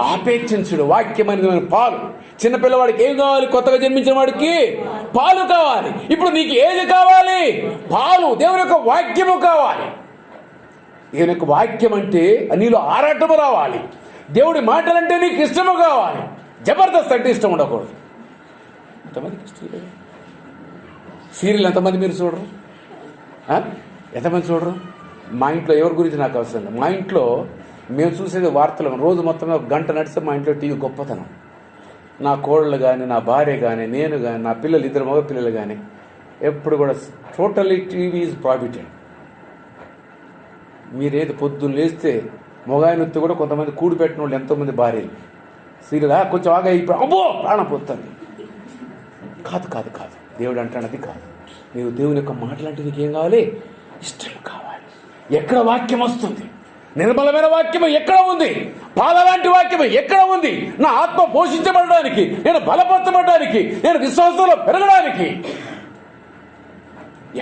S1: ఆపేక్షించుడు. వాక్యం అనేది పాలు. చిన్నపిల్లవాడికి ఏం కావాలి? కొత్తగా జన్మించిన వాడికి పాలు కావాలి. ఇప్పుడు నీకు ఏది కావాలి? పాలు. దేవుని యొక్క వాక్యము కావాలి. దేవుని యొక్క వాక్యం అంటే నీలో ఆరాటము రావాలి. దేవుడి మాటలంటే నీకు ఇష్టము కావాలి. జబర్దస్త్ అంటే ఇష్టం ఉండకూడదు. ఎంతమందికి ఇష్టం లేదు? సీరియల్ ఎంతమంది మీరు చూడరు? ఎంతమంది చూడరు? మా ఇంట్లో ఎవరి గురించి నాకు అవసరం లేదు. మా ఇంట్లో మేము చూసేది వార్తలు రోజు మొత్తం 1 గంట నడిస్తే మా ఇంట్లో టీవీ గొప్పతనం. నా కోడళ్ళు కానీ, నా భార్య కానీ, నేను కానీ, నా పిల్లలు 2 మగ పిల్లలు కానీ ఎప్పుడు కూడా టోటల్లీ టీవీ ఈజ్ ప్రాహిబిటెడ్. మీరేది పొద్దున్న లేస్తే మొగాయినొత్తి కూడా కొంతమంది కూడి పెట్టిన వాళ్ళు ఎంతోమంది భార్యలు సీరియల్ కొంచెం ఆగా ఇప్పుడు అబ్బో ప్రాణం పోతుంది. కాదు కాదు కాదు, దేవుడు అంటాడు అది కాదు. నీవు దేవుని యొక్క మాటలంటే నీకు ఏం కావాలి? ఇష్టం కావాలి. ఎక్కడ వాక్యం వస్తుంది? నిర్మలమైన వాక్యం ఎక్కడ ఉంది? పాల లాంటి వాక్యం ఎక్కడ ఉంది? నా ఆత్మ పోషించబడడానికి, నేను బలపరచబడడానికి, నేను విశ్వాసంలో పెరగడానికి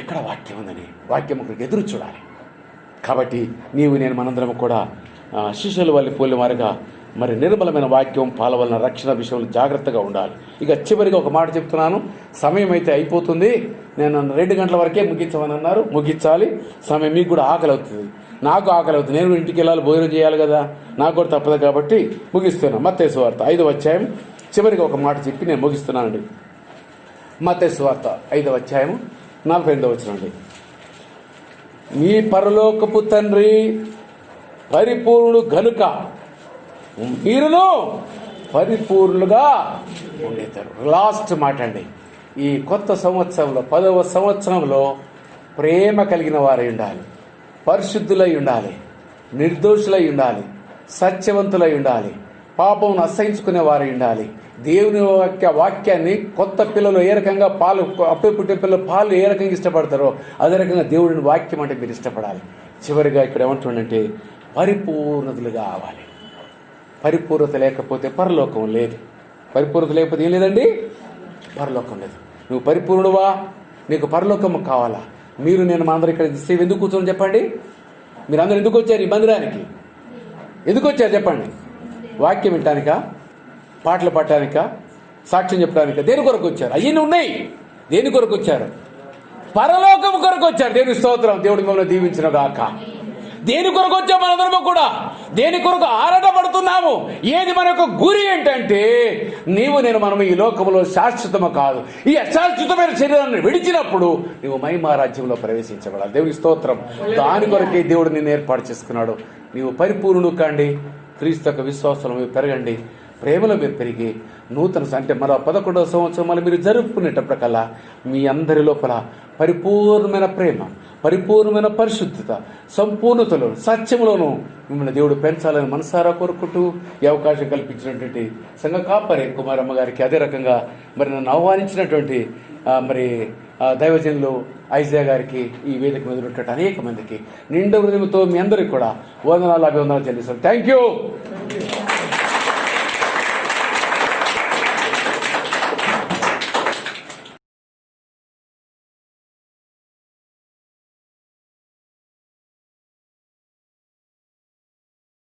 S1: ఎక్కడ వాక్యం ఉందని వాక్యం ఒకరికి ఎదురు చూడాలి. కాబట్టి నీవు నేను మనందరం కూడా శిష్యుల వల్ల పోలిన వారిగా మరి నిర్మలమైన వాక్యం పాల వలన రక్షణ విషయంలో జాగ్రత్తగా ఉండాలి. ఇక చివరిగా ఒక మాట చెప్తున్నాను. సమయం అయితే అయిపోతుంది. నేను 2 గంటల వరకే ముగించమని అన్నారు. ముగించాలి. సమయం మీకు కూడా ఆకలి అవుతుంది, నాకు ఆకలి అవుతుంది. నేను ఇంటికి వెళ్ళాలి, భోజనం చేయాలి కదా, నాకు కూడా తప్పదు. కాబట్టి ముగిస్తున్నాను. మత్తయి సువార్త 5వ అధ్యాయం చివరిగా ఒక మాట చెప్పి నేను ముగిస్తున్నానండి. మత్తయి సువార్త 5వ అధ్యాయం 48వ వచనం. మీ పరలోకపు తండ్రి పరిపూర్ణుడు గనుక మీరును పరిపూర్ణులుగా ఉండేతారు. లాస్ట్ మాట అండి. ఈ కొత్త సంవత్సరంలో 10వ సంవత్సరంలో ప్రేమ కలిగిన వారై ఉండాలి, పరిశుద్ధులై ఉండాలి, నిర్దోషులై ఉండాలి, సత్యవంతులై ఉండాలి, పాపమును అసహించుకునే వారై ఉండాలి. దేవుని వాక్యాన్ని కొత్త పిల్లలు ఏ రకంగా పాలు, అప్పుడే పుట్టే పిల్లలు పాలు ఏ రకంగా ఇష్టపడతారో అదే రకంగా దేవుడిని వాక్యం అంటే మీరు ఇష్టపడాలి. చివరిగా ఇక్కడ ఏమంటుండంటే పరిపూర్ణతలుగా అవ్వాలి. పరిపూర్ణత లేకపోతే పరలోకం లేదు. పరిపూర్ణత లేకపోతే ఏం లేదండి, పరలోకం లేదు. నువ్వు పరిపూర్ణుడువా, నీకు పరలోకం కావాలా? మీరు నేను మా అందరూ ఇక్కడ సేవ ఎందుకు కూర్చొని చెప్పండి? మీరు అందరూ ఎందుకు వచ్చారు ఈ మందిరానికి? ఎందుకు వచ్చారు చెప్పండి? వాక్యం వినటానికా, పాటలు పాడటానికా, సాక్ష్యం చెప్పడానికా? దేని కొరకు వచ్చారు? అయ్యన్నీ ఉన్నాయి. దేని కొరకు వచ్చారు? పరలోకం కొరకు వచ్చారు. దేవుని స్తోత్రం. దేవుడి మిమ్మల్ని దీవించిన గాక. దేని కొరకు వచ్చాము మనందరము కూడా? దేని కొరకు ఆరాటపడుతున్నాము? ఏది మన యొక్క గురి ఏంటంటే నీవు నేను మనం ఈ లోకంలో శాశ్వతము కాదు, ఈ అశాశ్వతమైన శరీరాన్ని విడిచినప్పుడు నీవు మహిమ రాజ్యంలో ప్రవేశించబడాలి. దేవుని స్తోత్రం. దాని కొరకే దేవుడు నిన్ను ఏర్పాటు చేసుకున్నాడు. నీవు పరిపూర్ణుడు కాండి, క్రీస్తు యొక్క విశ్వాసంలో మీరు పెరగండి, ప్రేమలో మీరు పెరిగి నూతన అంటే మరో 11వ సంవత్సరం మళ్ళీ మీరు జరుపుకునేటప్పటికల్లా మీ అందరి లోపల పరిపూర్ణమైన ప్రేమ, పరిపూర్ణమైన పరిశుద్ధత, సంపూర్ణతలో సత్యములోనూ మిమ్మల్ని దేవుడు పెంచాలని మనసారా కోరుకుంటూ ఈ అవకాశం కల్పించినటువంటి సంఘ కాపరి కుమారమ్మ గారికి, అదే రకంగా మరి నన్ను ఆహ్వానించినటువంటి మరి దైవజనులు ఐజా గారికి, ఈ వేదిక మీద ఉన్నటువంటి అనేక మందికి నిండు హృదయంతో మీ అందరికీ కూడా వందనాలు, అభివందనాలు చెల్లిస్తాను. Thank you.